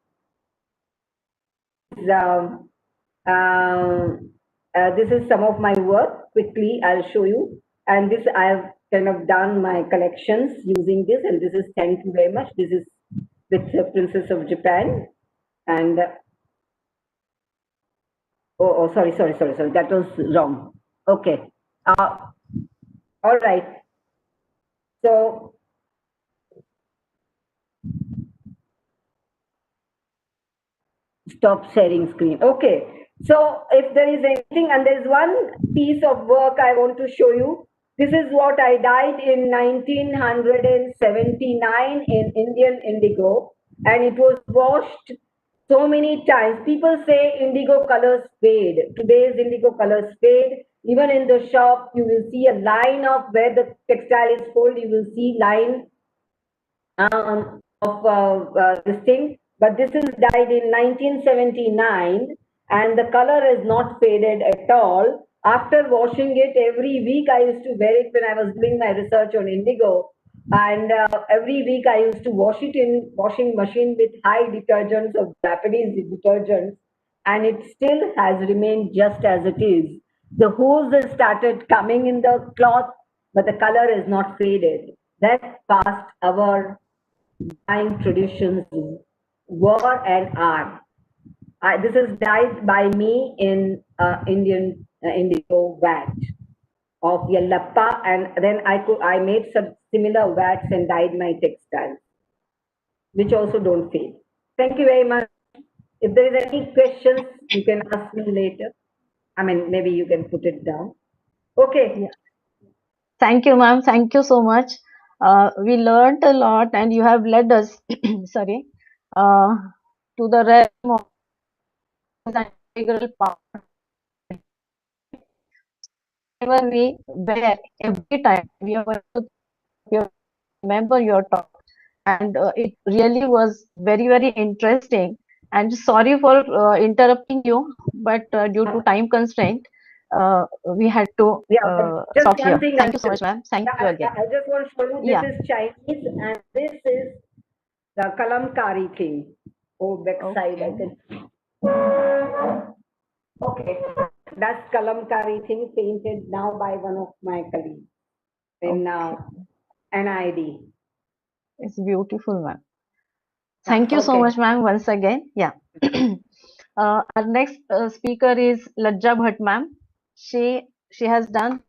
This is some of my work. Quickly, I'll show you. And this I have kind of done my collections using this. And this is thank you very much. This is with the Princess of Japan. And sorry. That was wrong. Okay. All right. So stop sharing screen. Okay. So if there is anything, and there's one piece of work I want to show you. This is what I dyed in 1979 in Indian indigo, and it was washed so many times. People say indigo colors fade. Today's indigo colors fade. Even in the shop, you will see a line of where the textile is folded. You will see line of this thing. But this is dyed in 1979, and the color is not faded at all. After washing it every week, I used to wear it when I was doing my research on indigo. And every week I used to wash it in washing machine with high detergents of Japanese detergents, and it still has remained just as it is. The holes have started coming in the cloth, but the color is not faded. That's past our dyeing traditions were and are. This is dyed by me in Indian indigo vat of Yellappa, and then I made some similar vats and dyed my textiles, which also don't fade. Thank you very much. If there is any questions, you can ask me later. I mean, maybe you can put it down. Okay. Yeah. Thank you, ma'am. Thank you so much. We learned a lot, and you have led us, sorry, to the realm of the integral part. Whenever we wear, every time we are going to remember your talk, and it really was very, very interesting. And sorry for interrupting you, but due to time constraint, we had to Just stop one here. thing. Thank you so much, ma'am. Thank you again. I just want to show you. Yeah. This is Chinese, and this is the kalamkari thing. Oh, backside. Okay. Okay, that's kalamkari thing painted now by one of my colleagues in NID. It's beautiful, ma'am. Thank you so much, ma'am, once again. Yeah. Our next speaker is Lajja Bhatt, ma'am. She has done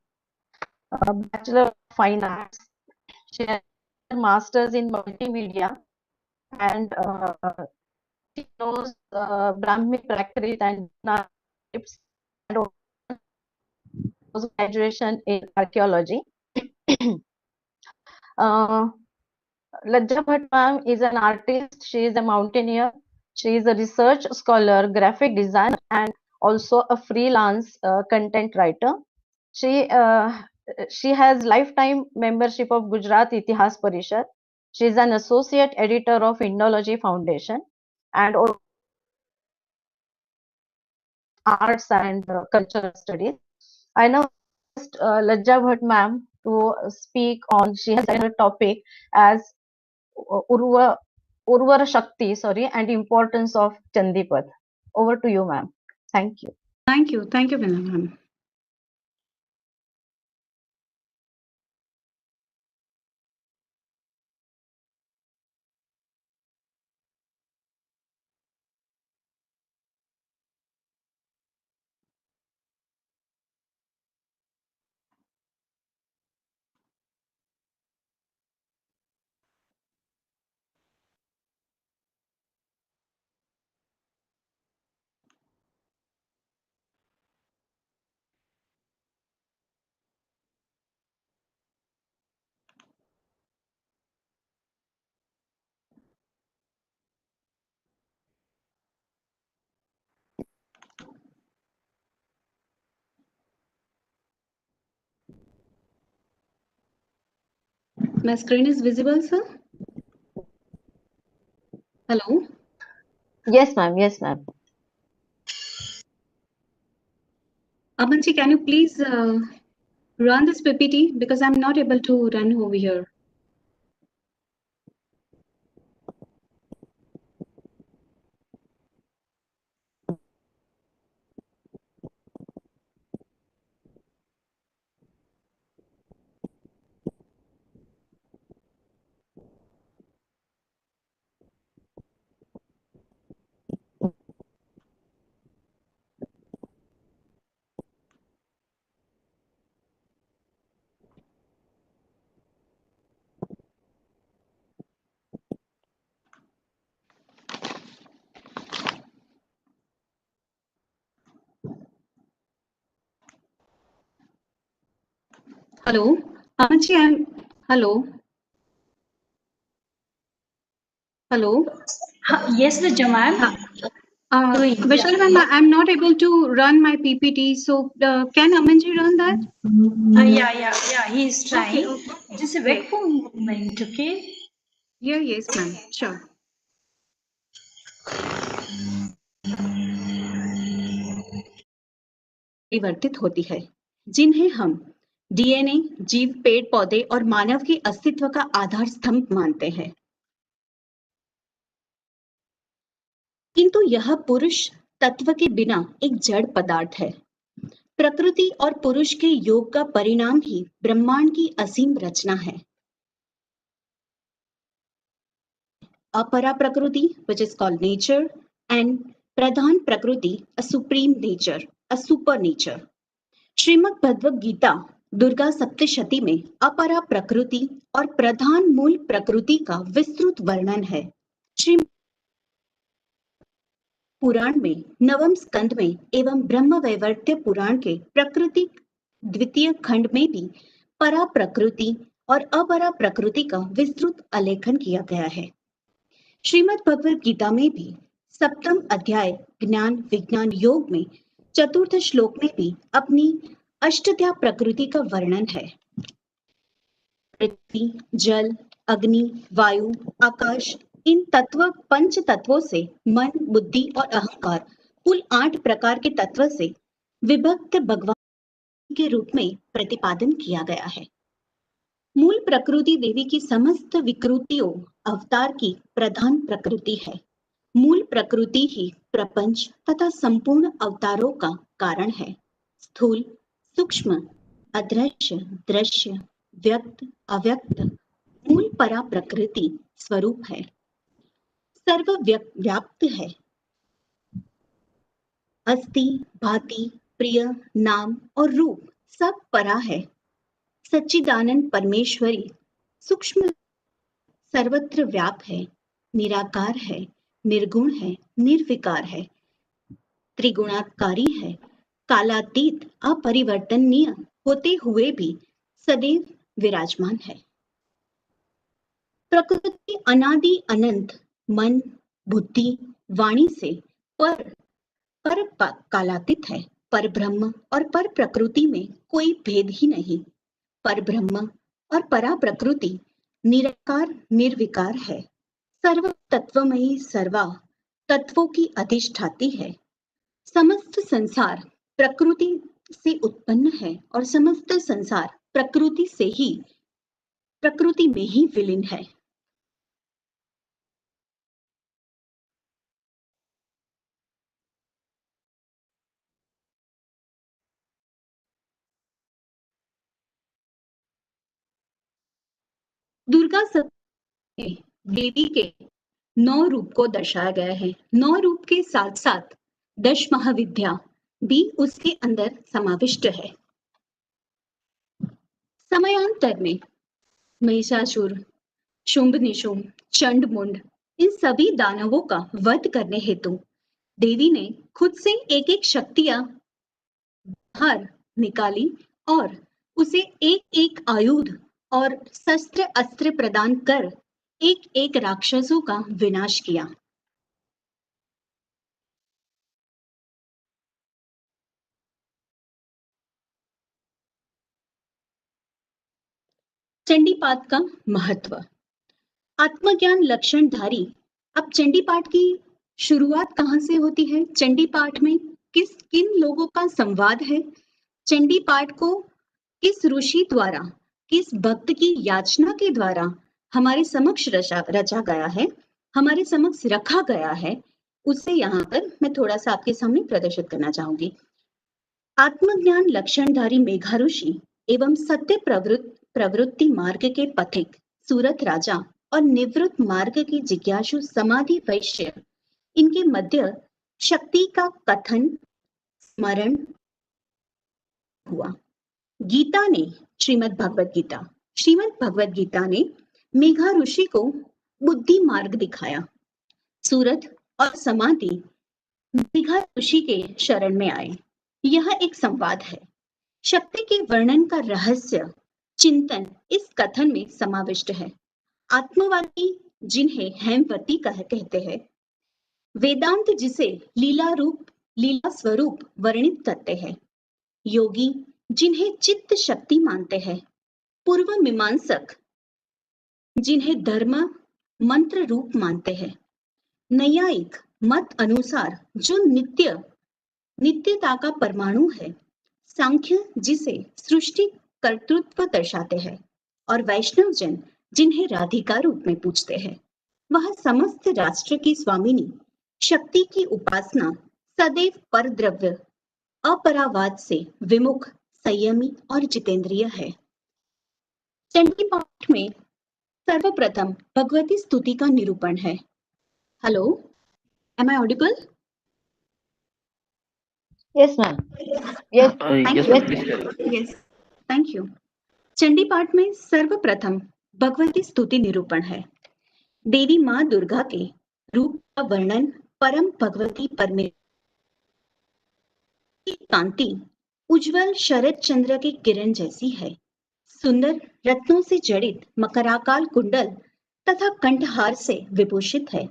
a Bachelor Fine Arts. She has a master's in multimedia, and she knows Brahmi Prakrit and scripts, and also graduation in archaeology. uh, Lajja Bhatt ma'am is an artist. She is a mountaineer. She is a research scholar, graphic designer, and also a freelance content writer. She uh, she has lifetime membership of Gujarat Itihas Parishad. She is an associate editor of Indology Foundation and also arts and cultural studies. I now asked Lajja Bhatt ma'am to speak on. She has a topic as Urva, Urvarashakti, sorry, and importance of Chandipat. Over to you, ma'am. Thank you. Thank you, Balram. My screen is visible, sir? Hello? Yes, ma'am. Yes, ma'am. Amanji, can you please run this PPT because I'm not able to run over here. Hello? Amanji, hello? Hello? Yes, Lajja ma'am. Vishal ma'am, I'm not able to run my PPT, so can Amanji run that? Yeah, he's trying. Okay. Just wait for a moment, okay? Yeah, yes, ma'am. Sure. परिवर्तित होती है, जिन्हें हम DNA, जीव, पेड़ पौधे और मानव के अस्तित्व का आधार स्तंभ मानते हैं। किंतु यह पुरुष तत्व के बिना एक जड़ पदार्थ है। प्रकृति और पुरुष के योग का परिणाम ही ब्रह्मांड की असीम रचना है। अपरा प्रकृति, which is called nature, and प्रधान प्रकृति, a supreme nature, a super nature. Shrimad Bhagavad Gita Durga Saptashati में अपरा प्रकृति और प्रधान मूल प्रकृति का विस्तृत वर्णन है। श्री पुराण में नवम स्कंद में एवं ब्रह्म वैवर्त्य पुराण के प्रकृति द्वितीय खंड में भी परा प्रकृति और अपरा प्रकृति का विस्तृत आलेखन किया गया है। श्रीमद् भगवद गीता में भी सप्तम अध्याय ज्ञान विज्ञान योग में चतुर्थ श्लोक में भी अपनी अष्टध्या प्रकृति का वर्णन है। पृथ्वी, जल, अग्नि, वायु, आकाश, इन पंच तत्वों से मन, बुद्धि और अहंकार कुल 8 प्रकार के तत्व से विभक्त भगवान के रूप में प्रतिपादन किया गया है। मूल प्रकृति देवी की समस्त विकृतियों अवतार की प्रधान प्रकृति है। मूल प्रकृति ही प्रपंच तथा संपूर्ण अवतारों का कारण है। स्थूल, सूक्ष्म, अदृश्य, दृश्य, व्यक्त, अव्यक्त मूल परा प्रकृति स्वरूप है। सर्व व्याप्त है। अस्ति, भाति, प्रिय, नाम और रूप सब परा है। सच्चिदानंद परमेश्वरी सूक्ष्म सर्वत्र व्याप है, निराकार है, निर्गुण है, निर्विकार है, त्रिगुणाकारी है, कालातीत अपरिवर्तनीय होते हुए भी सदैव विराजमान है। प्रकृति अनादि अनंत मन, बुद्धि, वाणी से पर कालातीत है। पर ब्रह्म और पर प्रकृति में कोई भेद ही नहीं। पर ब्रह्म और परा प्रकृति निराकार निर्विकार है। सर्व तत्वमयी सर्वा तत्वों की अधिष्ठाती है। समस्त संसार प्रकृति से उत्पन्न है और समस्त संसार प्रकृति में ही विलीन है। दुर्गा सप्तमी में देवी के 9 रूप को दर्शाया गया है। 9 रूप के साथ साथ 10 महाविद्या भी उसके अंदर समाविष्ट है। समयांतर में महिषासुर, शुंभ निशुंभ, चंड मुंड इन सभी दानवों का वध करने हेतु देवी ने खुद से एक एक शक्तियां बाहर निकाली और उसे एक एक आयुध और शस्त्र अस्त्र प्रदान कर एक एक राक्षसों का विनाश किया। चंडी पाठ का महत्व। आत्मज्ञान लक्षणधारी। अब चंडी पाठ की शुरुआत कहाँ से होती है? चंडी पाठ में किन लोगों का संवाद है? चंडी पाठ को किस ऋषि द्वारा, किस भक्त की याचना के द्वारा हमारे समक्ष रचा गया है, हमारे समक्ष रखा गया है, उसे यहाँ पर मैं थोड़ा सा आपके सामने प्रदर्शित करना चाहूंगी। आत्मज्ञान लक्षणधारी मेघा ऋषि एवं सत्य प्रवृत्ति मार्ग के पथिक सूरत राजा और निवृत्त मार्ग के जिज्ञासु समाधि वैश्य, इनके मध्य शक्ति का कथन स्मरण हुआ। गीता ने श्रीमद् भगवत गीता ने मेघा ऋषि को बुद्धि मार्ग दिखाया। सूरत और समाधि मेघा ऋषि के शरण में आए। यह एक संवाद है। शक्ति के वर्णन का रहस्य चिंतन इस कथन में समाविष्ट है। आत्मवादी जिन्हें हेमवती कहते हैं, वेदांत जिसे लीला स्वरूप वर्णित करते हैं, योगी जिन्हें चित्त शक्ति मानते हैं, पूर्व मीमांसक जिन्हें धर्म मंत्र रूप मानते हैं, नैयायिक मत अनुसार जो नित्यता का परमाणु है, सांख्य जिसे सृष्टि कर्तृत्व दर्शाते हैं, और वैष्णव जन जिन्हें राधिका रूप में पूजते हैं। वह समस्त राष्ट्र की स्वामिनी शक्ति की उपासना सदैव परद्रव्य अपरावाद से विमुख, संयमी और जितेंद्रिय है। चंडी पाठ में सर्वप्रथम भगवती स्तुति का निरूपण है। Hello, am I audible? Yes, ma'am. Yes. Yes, ma'am. Please tell. Yes, thank you. Chandi Path में सर्वप्रथम भगवती स्तुति निरूपण है। देवी माँ दुर्गा के रूप का वर्णन परम भगवती परमेश्वरी की कांति उज्जवल शरद चंद्र की किरण जैसी है। सुंदर रत्नों से जड़ित मकराकार कुंडल तथा कंठहार से विभूषित है।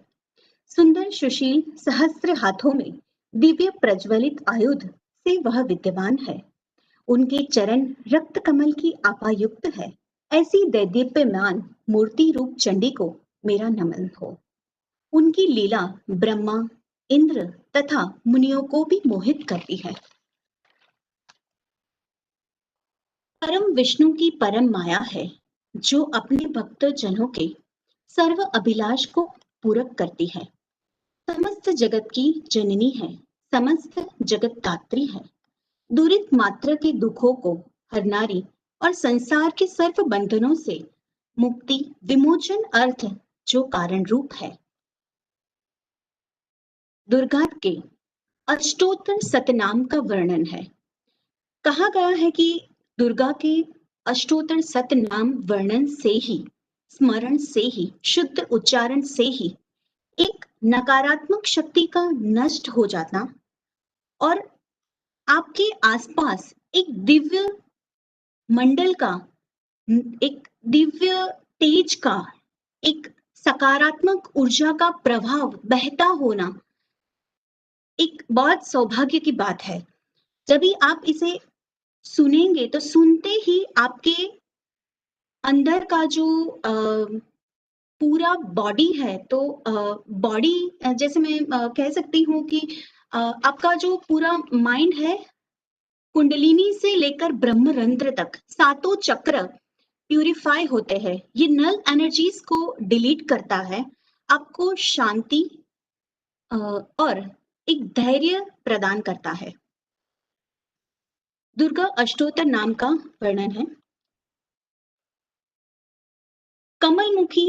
सुंदर सुशील सहस्त्र हाथों में दिव्य प्रज्वलित आयुध से वह विद्यमान है। उनके चरण रक्त कमल की आपायुक्त है। ऐसी दैदीप्यमान मूर्ति रूप चंडी को मेरा नमन हो। उनकी लीला ब्रह्मा, इंद्र तथा मुनियों को भी मोहित करती है। परम विष्णु की परम माया है, जो अपने भक्त जनों के सर्व अभिलाष को पूरक करती है। समस्त जगत की जननी है, समस्त जगत दात्री है। दुरित मात्र के दुखों को हरनारी और संसार के सर्व बंधनों से मुक्ति विमोचन अर्थ जो कारण रूप है। दुर्गा के अष्टोत्तर सतनाम का वर्णन है। कहा गया है कि दुर्गा के अष्टोत्तर सत नाम वर्णन से ही, स्मरण से ही, शुद्ध उच्चारण से ही एक नकारात्मक शक्ति का नष्ट हो जाना और आपके आसपास एक दिव्य मंडल का, एक दिव्य तेज का, एक सकारात्मक ऊर्जा का प्रभाव बहता होना एक बहुत सौभाग्य की बात है। जब भी आप इसे सुनेंगे तो सुनते ही आपके अंदर का जो पूरा बॉडी है, तो बॉडी जैसे मैं कह सकती हूँ कि आपका जो पूरा माइंड है, कुंडलिनी से लेकर ब्रह्मरंध्र तक सातों चक्र प्यूरिफाई होते हैं। ये नल एनर्जीज को डिलीट करता है, आपको शांति और एक धैर्य प्रदान करता है। दुर्गा अष्टोत्तर नाम का वर्णन है। कमलमुखी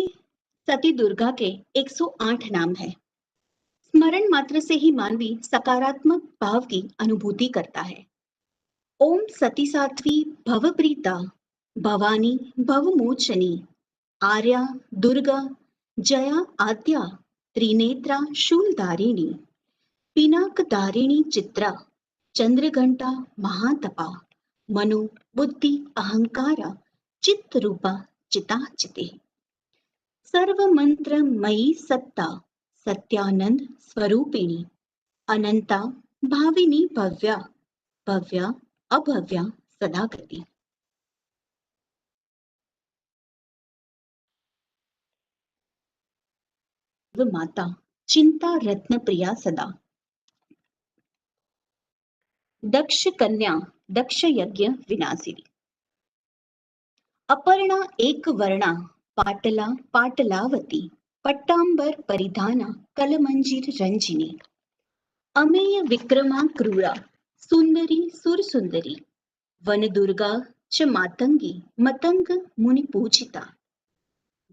सती दुर्गा के 108 नाम है। स्मरण मात्र से ही मानवी सकारात्मक भाव की अनुभूति करता है। ओम सती साध्वी भवप्रीता भवानी भवमोचनी आर्या दुर्गा जया आद्या त्रिनेत्रा शूलधारिणी पिनाकधारिणी चित्रा चंद्रघंटा महातपा मनो बुद्धि अहंकारा चित्तरूपा चिताचिते सर्वमंत्रमयी सत्ता सत्यानंद स्वरूपिणी अनंता भाविनी भव्या भव्या अभव्या सदागति। माता चिंता रत्न प्रिया सदा दक्ष कन्या दक्ष यज्ञ विनाशिनी अपर्णा एक वर्णा पाटला पाटलावती पट्टांबर परिधाना कलमंजीर रंजिनी अमेय विक्रमा क्रूरा सुंदरी सुरसुंदरी वन दुर्गा च मातंगी मतंग मुनि पूजिता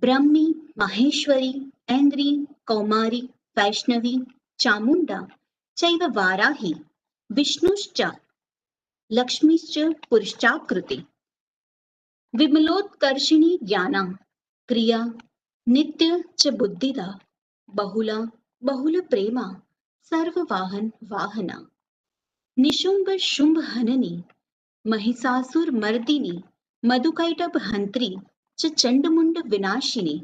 ब्रह्मी माहेश्वरी ऐन्द्री कौमारी वैष्णवी चामुंडा चैव वाराही विष्णुश्च लक्ष्मीश्च पुरुषाकृति विमलोत्कर्षिणी ज्ञाना क्रिया नित्य च बुद्धिदा बहुला बहुल प्रेमा सर्ववाहन वाहना निशुंभ शुंभ हननी महिषासुर मर्दिनी मधुकैटभ हंत्री च चंडमुंड विनाशिनी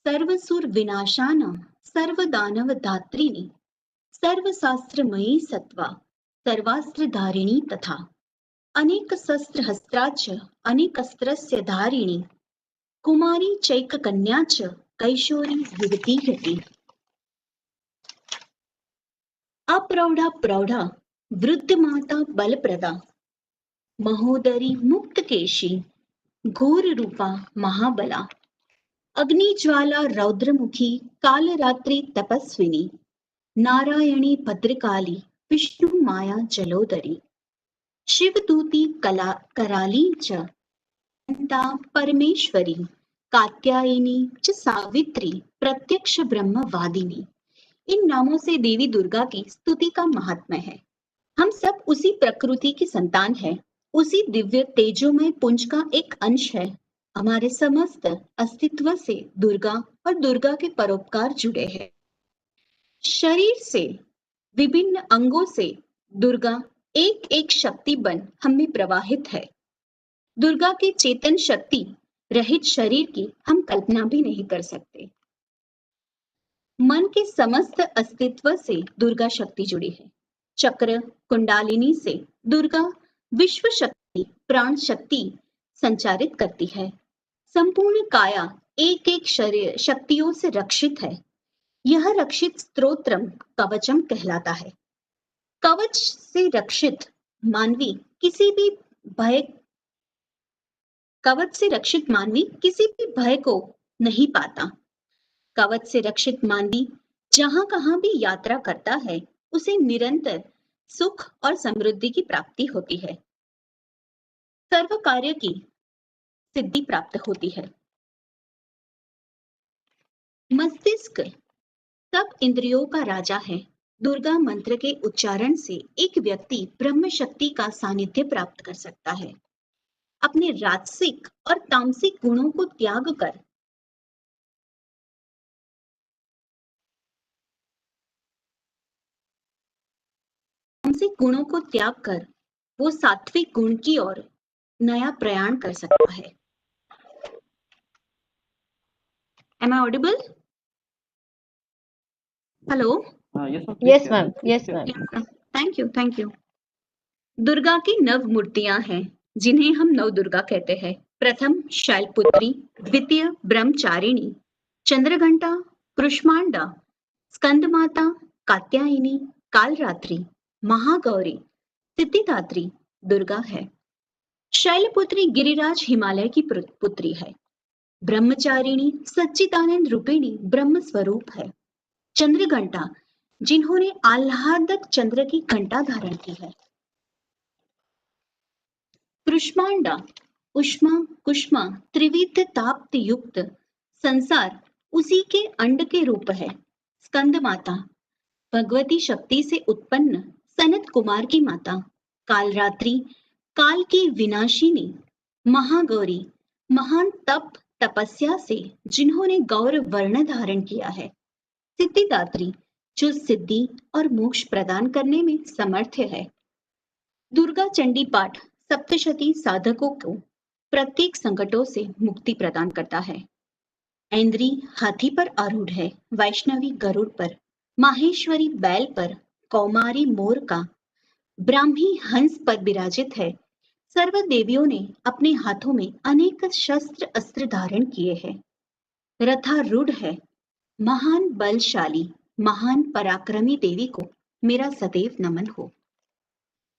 सर्वसुर विनाशाना सर्वदानव धात्रिणी सर्वशास्त्रमयी सत्वा सर्वास्त्रधारिणी तथा अनेक शस्त्र हस्त्राच अनेकस्त्रस्य धारिणी कुमारी चैक कन्या च कैशोरी युवती यति अप्रौढ़ा प्रौढ़ा वृद्ध माता बलप्रदा महोदरी मुक्तकेशी घोर रूपा महाबला अग्निज्वाला रौद्रमुखी कालरात्रि तपस्विनी नारायणी भद्रकाली विष्णु माया जलोदरी शिवदूती कला कराली च अनंता परमेश्वरी कात्यायनी च सावित्री प्रत्यक्ष ब्रह्मवादिनी। इन नामों से देवी दुर्गा की स्तुति का महात्म्य है। हम सब उसी प्रकृति की संतान है, उसी दिव्य तेजोमय पुंज का एक अंश है। हमारे समस्त अस्तित्व से दुर्गा और दुर्गा के परोपकार जुड़े हैं। शरीर से विभिन्न अंगों से दुर्गा एक एक शक्ति बन हम में प्रवाहित है। दुर्गा के चेतन शक्ति रहित शरीर की हम कल्पना भी नहीं कर सकते। मन के समस्त अस्तित्व से दुर्गा शक्ति जुड़ी है। चक्र कुंडालिनी से दुर्गा विश्व शक्ति प्राण शक्ति संचारित करती है। संपूर्ण काया एक एक शरीर शक्तियों से रक्षित है। यह रक्षित स्तोत्रम कवचम कहलाता है। कवच से रक्षित मानवी किसी भी भय कवच से रक्षित मानवी किसी भी भय को नहीं पाता। कवच से रक्षित मानवी जहां कहां भी यात्रा करता है उसे निरंतर सुख और समृद्धि की प्राप्ति होती है। सर्व कार्य की सिद्धि प्राप्त होती है। मस्तिष्क सब इंद्रियों का राजा है। दुर्गा मंत्र के उच्चारण से एक व्यक्ति ब्रह्म शक्ति का सानिध्य प्राप्त कर सकता है। अपने राजसिक और तामसिक गुणों को त्याग कर वो सात्विक गुण की ओर नया प्रयाण कर सकता है। Am I audible? Hello? Yes, ma'am. Yes, ma'am. Yes, ma'am. Thank you. Durga की नव मूर्तियां हैं जिन्हें हम नव दुर्गा कहते हैं। प्रथम शैलपुत्री, द्वितीय ब्रह्मचारिणी, चंद्रघंटा, कृष्मांडा, स्कंदमाता, कात्यायनी, कालरात्रि, महागौरी, सिद्धिदात्री दुर्गा है। शैलपुत्री गिरिराज हिमालय की पुत्री है। ब्रह्मचारिणी सच्चिदानंद रूपिणी ब्रह्म स्वरूप है। चंद्रघंटा जिन्होंने आह्लादक चंद्र की घंटा धारण की है। कृष्मांडा उष्मा कुष्मा त्रिविध ताप्त युक्त संसार उसी के अंड के रूप है। स्कंद माता भगवती शक्ति से उत्पन्न सनत कुमार की माता। कालरात्रि काल की विनाशिनी। महागौरी महान तप तपस्या से जिन्होंने गौर वर्ण धारण किया है। सिद्धिदात्री जो सिद्धि और मोक्ष प्रदान करने में समर्थ है। दुर्गा चंडी पाठ सप्तशती साधकों को प्रत्येक संकटों से मुक्ति प्रदान करता है। ऐन्द्री हाथी पर आरूढ़ है, वैष्णवी गरुड़ पर, माहेश्वरी बैल पर, कौमारी मोर का, ब्राह्मी हंस पर विराजित है। सर्व देवियों ने अपने हाथों में अनेक शस्त्र अस्त्र धारण किए हैं। रथारूढ़ है, महान बलशाली महान पराक्रमी देवी को मेरा सदैव नमन हो।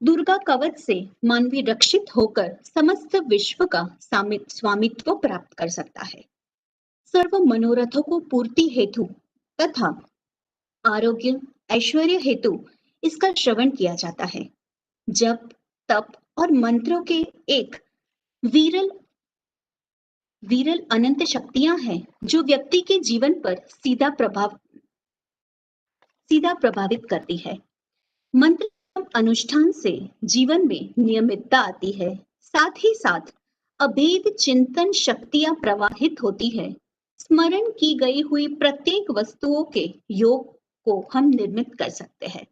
दुर्गा कवच से मानवी रक्षित होकर समस्त विश्व का स्वामित्व प्राप्त कर सकता है। सर्व मनोरथों को पूर्ति हेतु तथा आरोग्य ऐश्वर्य हेतु इसका श्रवण किया जाता है। जप तप और मंत्रों के एक विरल अनंत शक्तियां हैं जो व्यक्ति के जीवन पर सीधा प्रभावित करती है। मंत्र अनुष्ठान से जीवन में नियमितता आती है। साथ ही साथ अभेद चिंतन शक्तियां प्रवाहित होती है। स्मरण की गई हुई प्रत्येक वस्तुओं के योग को हम निर्मित कर सकते हैं।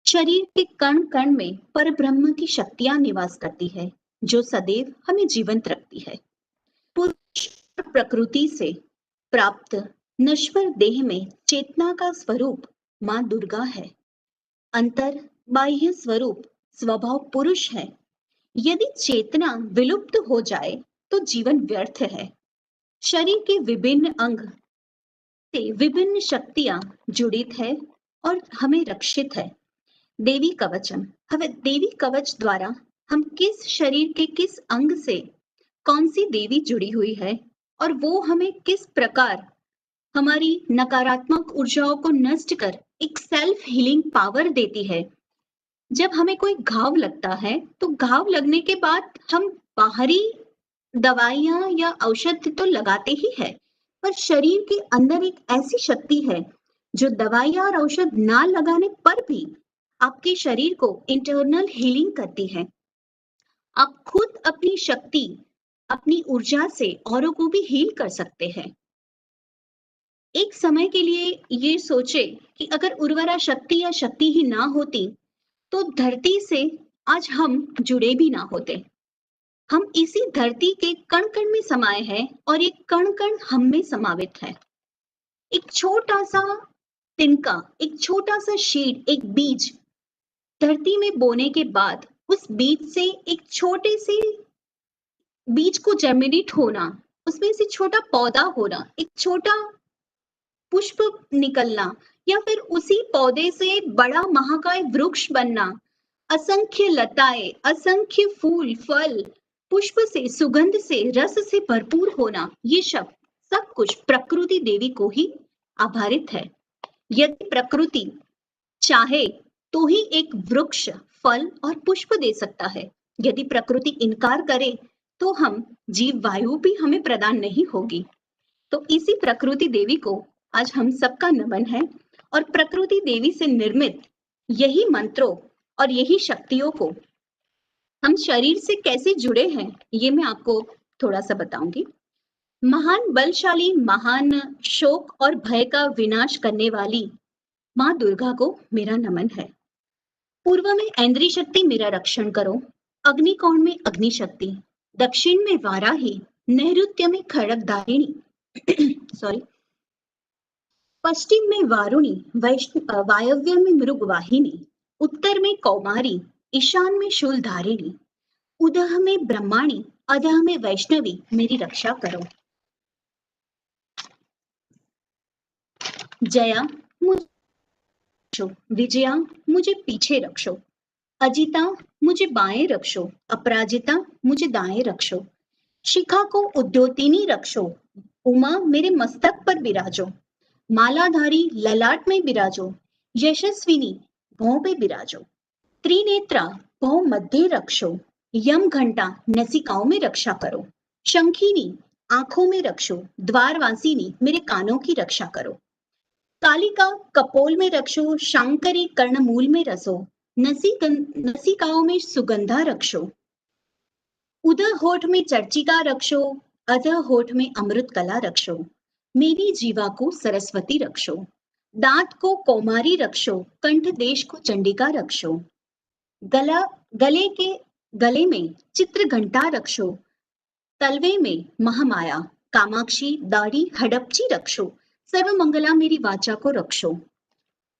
शरीर के कण कण में परब्रह्म की शक्तियां निवास करती है जो सदैव हमें जीवंत रखती है। पुरुष प्रकृति से प्राप्त नश्वर देह में चेतना का स्वरूप मां दुर्गा है। अंतर बाह्य स्वरूप स्वभाव पुरुष है। यदि चेतना विलुप्त हो जाए तो जीवन व्यर्थ है। शरीर के विभिन्न अंग से विभिन्न शक्तियां जुड़ित है और हमें रक्षित है। देवी कवचम देवी कवच द्वारा हम किस शरीर के किस अंग से कौन सी देवी जुड़ी हुई है और वो हमें किस प्रकार हमारी नकारात्मक ऊर्जाओं को नष्ट कर एक सेल्फ हीलिंग पावर देती है। जब हमें कोई घाव लगता है तो घाव लगने के बाद हम बाहरी दवाइयां या औषध तो लगाते ही है, पर शरीर के अंदर एक ऐसी शक्ति है जो दवाइयां और औषध ना लगाने पर भी आपके शरीर को इंटरनल हीलिंग करती है। आप खुद अपनी शक्ति अपनी ऊर्जा से औरों को भी हील कर सकते हैं। एक समय के लिए ये सोचे कि अगर उर्वरा शक्ति या शक्ति ही ना होती तो धरती से आज हम जुड़े भी ना होते। हम इसी धरती के कण कण में समाये हैं और ये कण कण हम में समावित है। एक छोटा सा तिनका, एक छोटा सा शीड, एक बीज धरती में बोने के बाद उस बीज से एक छोटे से बीज को जर्मिनेट होना, उसमें से छोटा पौधा होना, एक छोटा पुष्प निकलना या फिर उसी पौधे से बड़ा महाकाय वृक्ष बनना, असंख्य लताएं, असंख्य फूल फल पुष्प से सुगंध से रस से भरपूर होना, ये सब कुछ प्रकृति देवी को ही आधारित है। यदि प्रकृति चाहे तो ही एक वृक्ष फल और पुष्प दे सकता है। यदि प्रकृति इनकार करे तो हम जीव वायु भी हमें प्रदान नहीं होगी। तो इसी प्रकृति देवी को आज हम सबका नमन है और प्रकृति देवी से निर्मित यही मंत्रों और यही शक्तियों को हम शरीर से कैसे जुड़े हैं ये मैं आपको थोड़ा सा बताऊंगी। महान बलशाली, महान शोक और भय का विनाश करने वाली माँ दुर्गा को मेरा नमन है। पूर्व में ऐन्द्री शक्ति मेरा रक्षण करो, अग्निकोण में अग्नि शक्ति, दक्षिण में वाराही, नैऋत्य में खड़गधारिणी सॉरी, पश्चिम में वारुणी, वायव्य में मृगवाहिनी, उत्तर में कौमारी, ईशान में शूलधारिणी, उदह में ब्रह्माणी, अधः में वैष्णवी मेरी रक्षा करो। जया मुझे रक्षो, विजया मुझे पीछे रक्षो, अजिता मुझे बाएं रक्षो, अपराजिता मुझे दाएं रक्षो, शिखा को उद्योतिनी रक्षो, उमा मेरे मस्तक पर विराजो, मालाधारी ललाट में विराजो, यशस्विनी भौं पे विराजो, त्रिनेत्रा भौं मध्य रक्षो, यम घंटा नसिकाओं में रक्षा करो, शंखिनी आंखों में रक्षो, द्वारवासिनी मेरे कानों की रक्षा करो, कालिका कपोल में रक्षो, शांकरी कर्णमूल में रसो, नसिकाओं में सुगंधा रक्षो, उदर होठ में चर्चिका रक्षो, अधः होठ में अमृत कला रक्षो, मेरी जीवा को सरस्वती रक्षो, दांत को कौमारी रक्षो, कंठ देश को चंडिका रक्षो, गले में चित्र घंटा रक्षो, तलवे में महामाया, कामाक्षी दाढ़ी हडपची रक्षो, सर्वमंगला मेरी वाचा को रक्षो,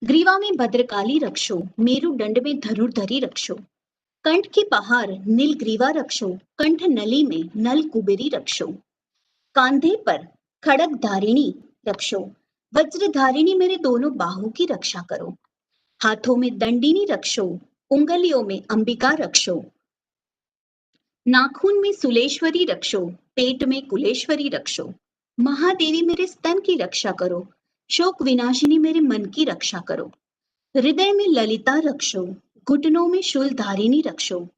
ग्रीवा में भद्रकाली रक्षो, मेरुदंड में धनुर्धरी रक्षो, कंठ की पहाड़ नीलग्रीवा रक्षो, कंठ नली में नल कुबेरी रक्षो, कांधे पर खड़ग धारिणी रक्षो, वज्रधारिणी मेरे दोनों बाहु की रक्षा करो, हाथों में दंडिनी रक्षो, उंगलियों में अंबिका रक्षो, नाखून में सुलेश्वरी रक्षो, पेट में कुलेश्वरी रक्षो, महादेवी मेरे स्तन की रक्षा करो, शोक विनाशिनी मेरे मन की रक्षा करो, हृदय में ललिता रक्षो, घुटनों में शूलधारिणी रक्षो,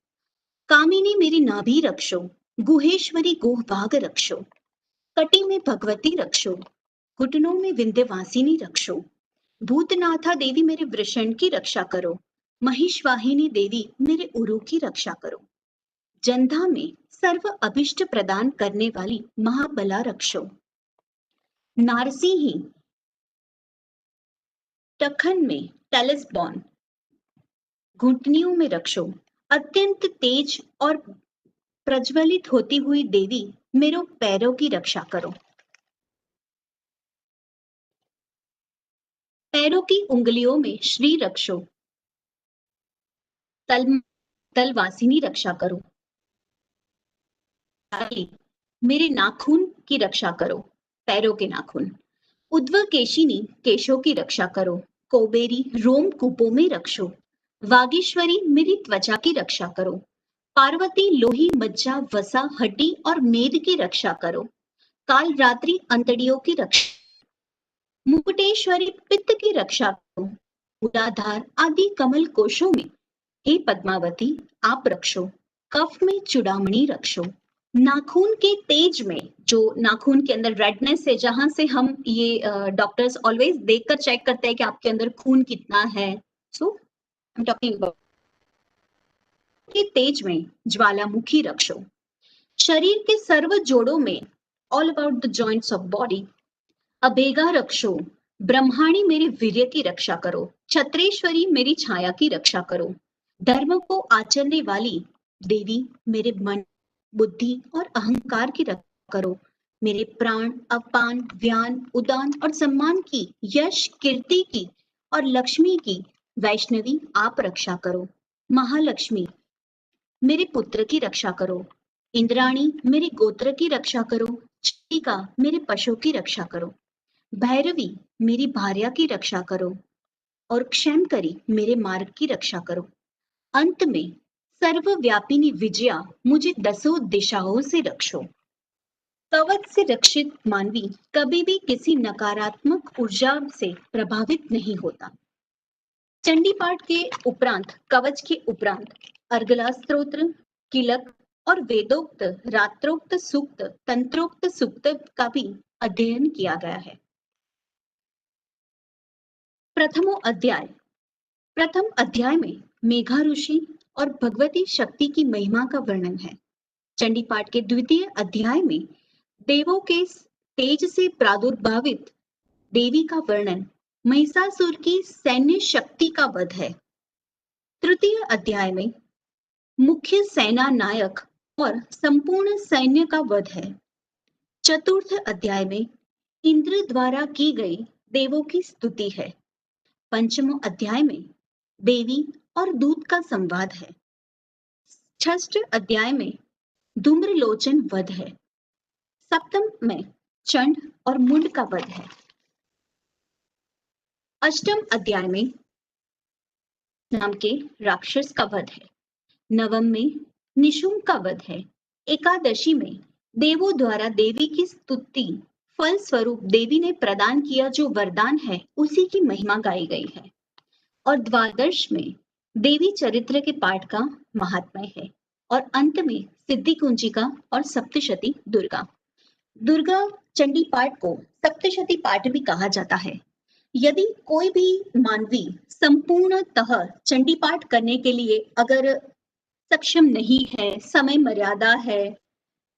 कामिनी मेरी नाभि रक्षो, गुहेश्वरी गोह भाग रक्षो, कटी में भगवती रक्षो, घुटनों में विंध्यवासिनी रक्षो, भूतनाथा देवी मेरे वृषण की रक्षा करो, महिषवाहिनी देवी मेरे उरु की रक्षा करो, जंधा में सर्व अभिष्ट प्रदान करने वाली महाबला रक्षो, नारसिंही टखन में टेलिस्बॉन घुटनियों में रक्षो, अत्यंत तेज और प्रज्वलित होती हुई देवी मेरे पैरों की रक्षा करो, पैरों की उंगलियों में श्री रक्षो, तलवासिनी रक्षा करो, मेरे नाखून की रक्षा करो, पैरों के नाखून, उद्व केशिनी केशों की रक्षा करो, कोबेरी रोम कूपों में रक्षो, वागीश्वरी मेरी त्वचा की रक्षा करो, पार्वती लोही मज्जा वसा हड्डी और मेद की रक्षा करो, काल रात्रि अंतड़ियों की रक्षा, मुकुटेश्वरी पित्त की रक्षा करो, मूलाधार आदि कमल कोशों में हे पद्मावती आप रक्षो, कफ में चूड़ामणि रक्षो, नाखून के तेज में जो नाखून के अंदर रेडनेस है, जहां से हम ये डॉक्टर्स ऑलवेज देखकर चेक करते हैं कि आपके अंदर खून कितना है, सो आई एम टॉकिंग अबाउट के तेज में ज्वालामुखी रक्षो, शरीर के सर्व जोड़ों में all about the joints of body अभेगा रक्षो, ब्रह्माणी मेरे वीर्य की रक्षा करो, छत्रेश्वरी मेरी छाया की रक्षा करो, धर्म को आचरने वाली देवी मेरे मन बुद्धि और अहंकार की रक्षा करो, मेरे प्राण अपान व्यान उदान और सम्मान की, यश कीर्ति की और लक्ष्मी की वैष्णवी आप रक्षा करो, महालक्ष्मी मेरे पुत्र की रक्षा करो, इंद्राणी मेरे गोत्र की रक्षा करो, चंडिका मेरे पशु की रक्षा करो, भैरवी मेरी भार्या की रक्षा करो और क्षैमकरी मेरे मार्ग की रक्षा करो, अंत में सर्वव्यापिनी विजया मुझे दसों दिशाओं से रक्षो। कवच से रक्षित मानवी कभी भी किसी नकारात्मक ऊर्जा से प्रभावित नहीं होता। चंडी पाठ के उपरांत, कवच के उपरांत अर्गला स्तोत्र, किलक और वेदोक्त रात्रोक्त सूक्त, तंत्रोक्त सूक्त का भी अध्ययन किया गया है। प्रथम अध्याय में मेघा ऋषि और भगवती शक्ति की महिमा का वर्णन है। चंडी पाठ के द्वितीय अध्याय में देवों के तेज से प्रादुर्भावित देवी का वर्णन, महिषासुर की सैन्य शक्ति का वध है। तृतीय अध्याय में मुख्य सेना नायक और संपूर्ण सैन्य का वध है। चतुर्थ अध्याय में इंद्र द्वारा की गई देवों की स्तुति है। पंचम अध्याय में देवी और दूत का संवाद है। षष्ठ अध्याय में धूम्रलोचन वध है। सप्तम में चंड और मुंड का वध है। अष्टम अध्याय में नाम के राक्षस का वध है। नवम में निशुंभ का वध है। एकादशी में देवों द्वारा देवी की स्तुति फल स्वरूप देवी ने प्रदान किया जो वरदान है उसी की महिमा गाई गई है। और द्वादश में देवी चरित्र के पाठ का महात्म्य है। और अंत में सिद्धि कुंजिका और सप्तशती दुर्गा। दुर्गा चंडी पाठ को सप्तशती पाठ भी कहा जाता है। यदि कोई भी मानवी संपूर्णतः चंडी पाठ करने के लिए अगर सक्षम नहीं है, समय मर्यादा है,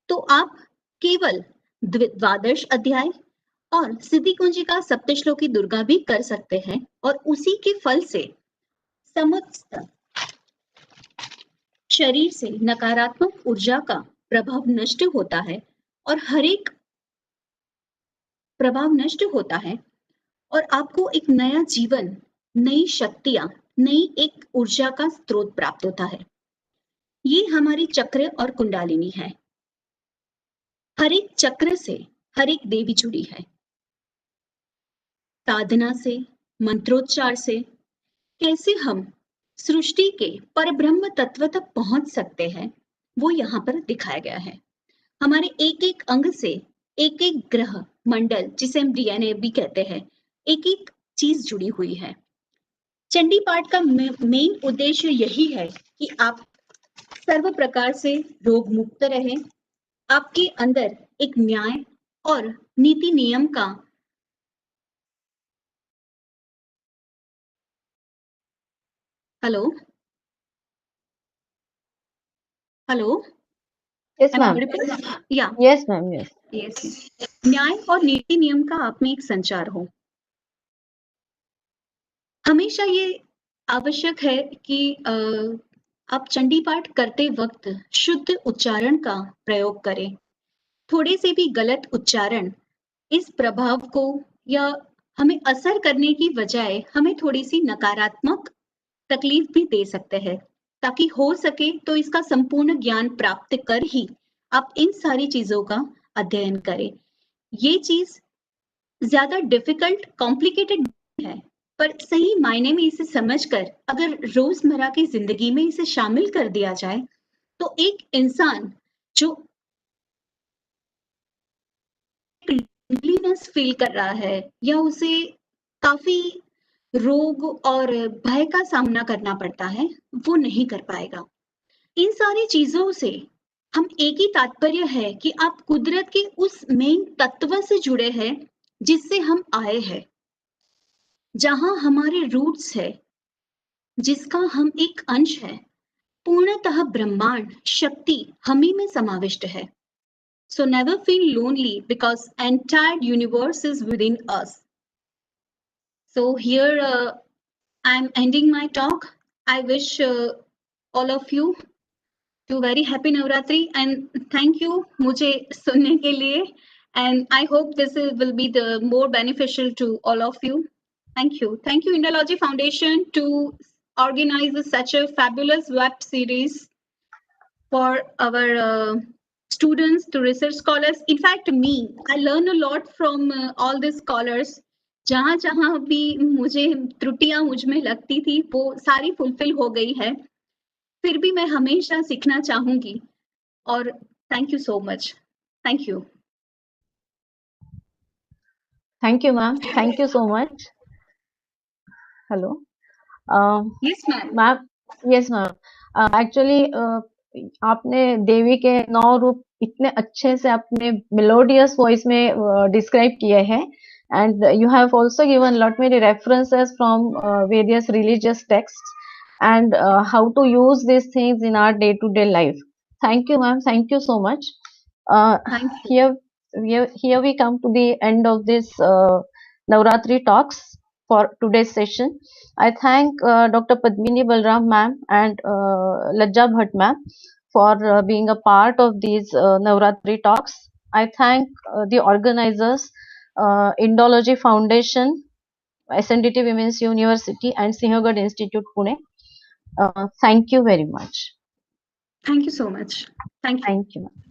तो आप केवल द्वादश अध्याय और सिद्धि कुंजिका सप्तश्लोकी दुर्गा भी कर सकते हैं और उसी के फल से समस्त शरीर से नकारात्मक ऊर्जा का प्रभाव नष्ट होता है और हर एक प्रभाव नष्ट होता है और आपको एक नया जीवन, नई शक्तियां, नई एक ऊर्जा का स्रोत प्राप्त होता है। ये हमारी चक्र और कुंडालिनी है। हर एक चक्र से हर एक देवी जुड़ी है। साधना से, मंत्रोच्चार से कैसे हम सृष्टि के परब्रह्म तत्व तक पहुंच सकते हैं, वो यहाँ पर दिखाया गया है। हमारे एक एक अंग से एक एक ग्रह मंडल, जिसे हम डीएनए भी कहते हैं, एक एक चीज जुड़ी हुई है। चंडी पाठ का मेन उद्देश्य यही है कि आप सर्व प्रकार से रोग मुक्त रहे, आपके अंदर एक न्याय और नीति नियम का हेलो हेलो Yes, ma'am. या Yes, ma'am. Yes. यस, न्याय और नीति नियम का आप में एक संचार हो। हमेशा ये आवश्यक है कि आप चंडी पाठ करते वक्त शुद्ध उच्चारण का प्रयोग करें। थोड़े से भी गलत उच्चारण इस प्रभाव को या हमें असर करने की बजाय हमें थोड़ी सी नकारात्मक तकलीफ भी दे सकते हैं। ताकि हो सके तो इसका संपूर्ण ज्ञान प्राप्त कर ही आप इन सारी चीजों का अध्ययन करें। ये चीज ज्यादा डिफिकल्ट, कॉम्प्लिकेटेड है, पर सही मायने में इसे समझकर अगर रोजमर्रा की जिंदगी में इसे शामिल कर दिया जाए तो एक इंसान जो लोनलीनेस फील कर रहा है या उसे काफी रोग और भय का सामना करना पड़ता है, वो नहीं कर पाएगा। इन सारी चीजों से हम एक ही तात्पर्य है कि आप कुदरत के उस मेन तत्व से जुड़े हैं जिससे हम आए हैं, जहां हमारे रूट्स है, जिसका हम एक अंश है। पूर्णतः ब्रह्मांड शक्ति हमी में समाविष्ट है। So never feel lonely because entire universe is within us. So here I'm ending my talk. I wish all of you to very happy Navratri and thank you मुझे सुनने के लिए, and I hope this will be the more beneficial to all of you. Thank you. Thank you Indology Foundation to organize such a fabulous web series for our students to research scholars. In fact, I learn a lot from all these scholars. जहां जहां भी मुझे त्रुटियां मुझ में लगती थी वो सारी फुलफिल हो गई है। फिर भी मैं हमेशा सीखना चाहूंगी और thank you so much. Thank you. Thank you, ma'am. Thank you so much. Hello. Yes ma'am. Ma'am, yes ma'am, actually आपने देवी के 9 रूप इतने अच्छे से अपने मेलोडियस वॉइस में डिस्क्राइब किए हैं, and you have also given lot many references from various religious texts, and how to use these things in our day-to-day life. Thank you, ma'am. Thank you so much. Thank you. Here we come to the end of this Navratri talks for today's session. I thank Dr. Padmini Balram ma'am and Lajja Bhatt ma'am for being a part of these Navratri talks. I thank the organizers, Indology Foundation, SNDT Women's University, and Sinhagad Institute, Pune. Thank you very much. Thank you so much. Thank you. Thank you, ma'am.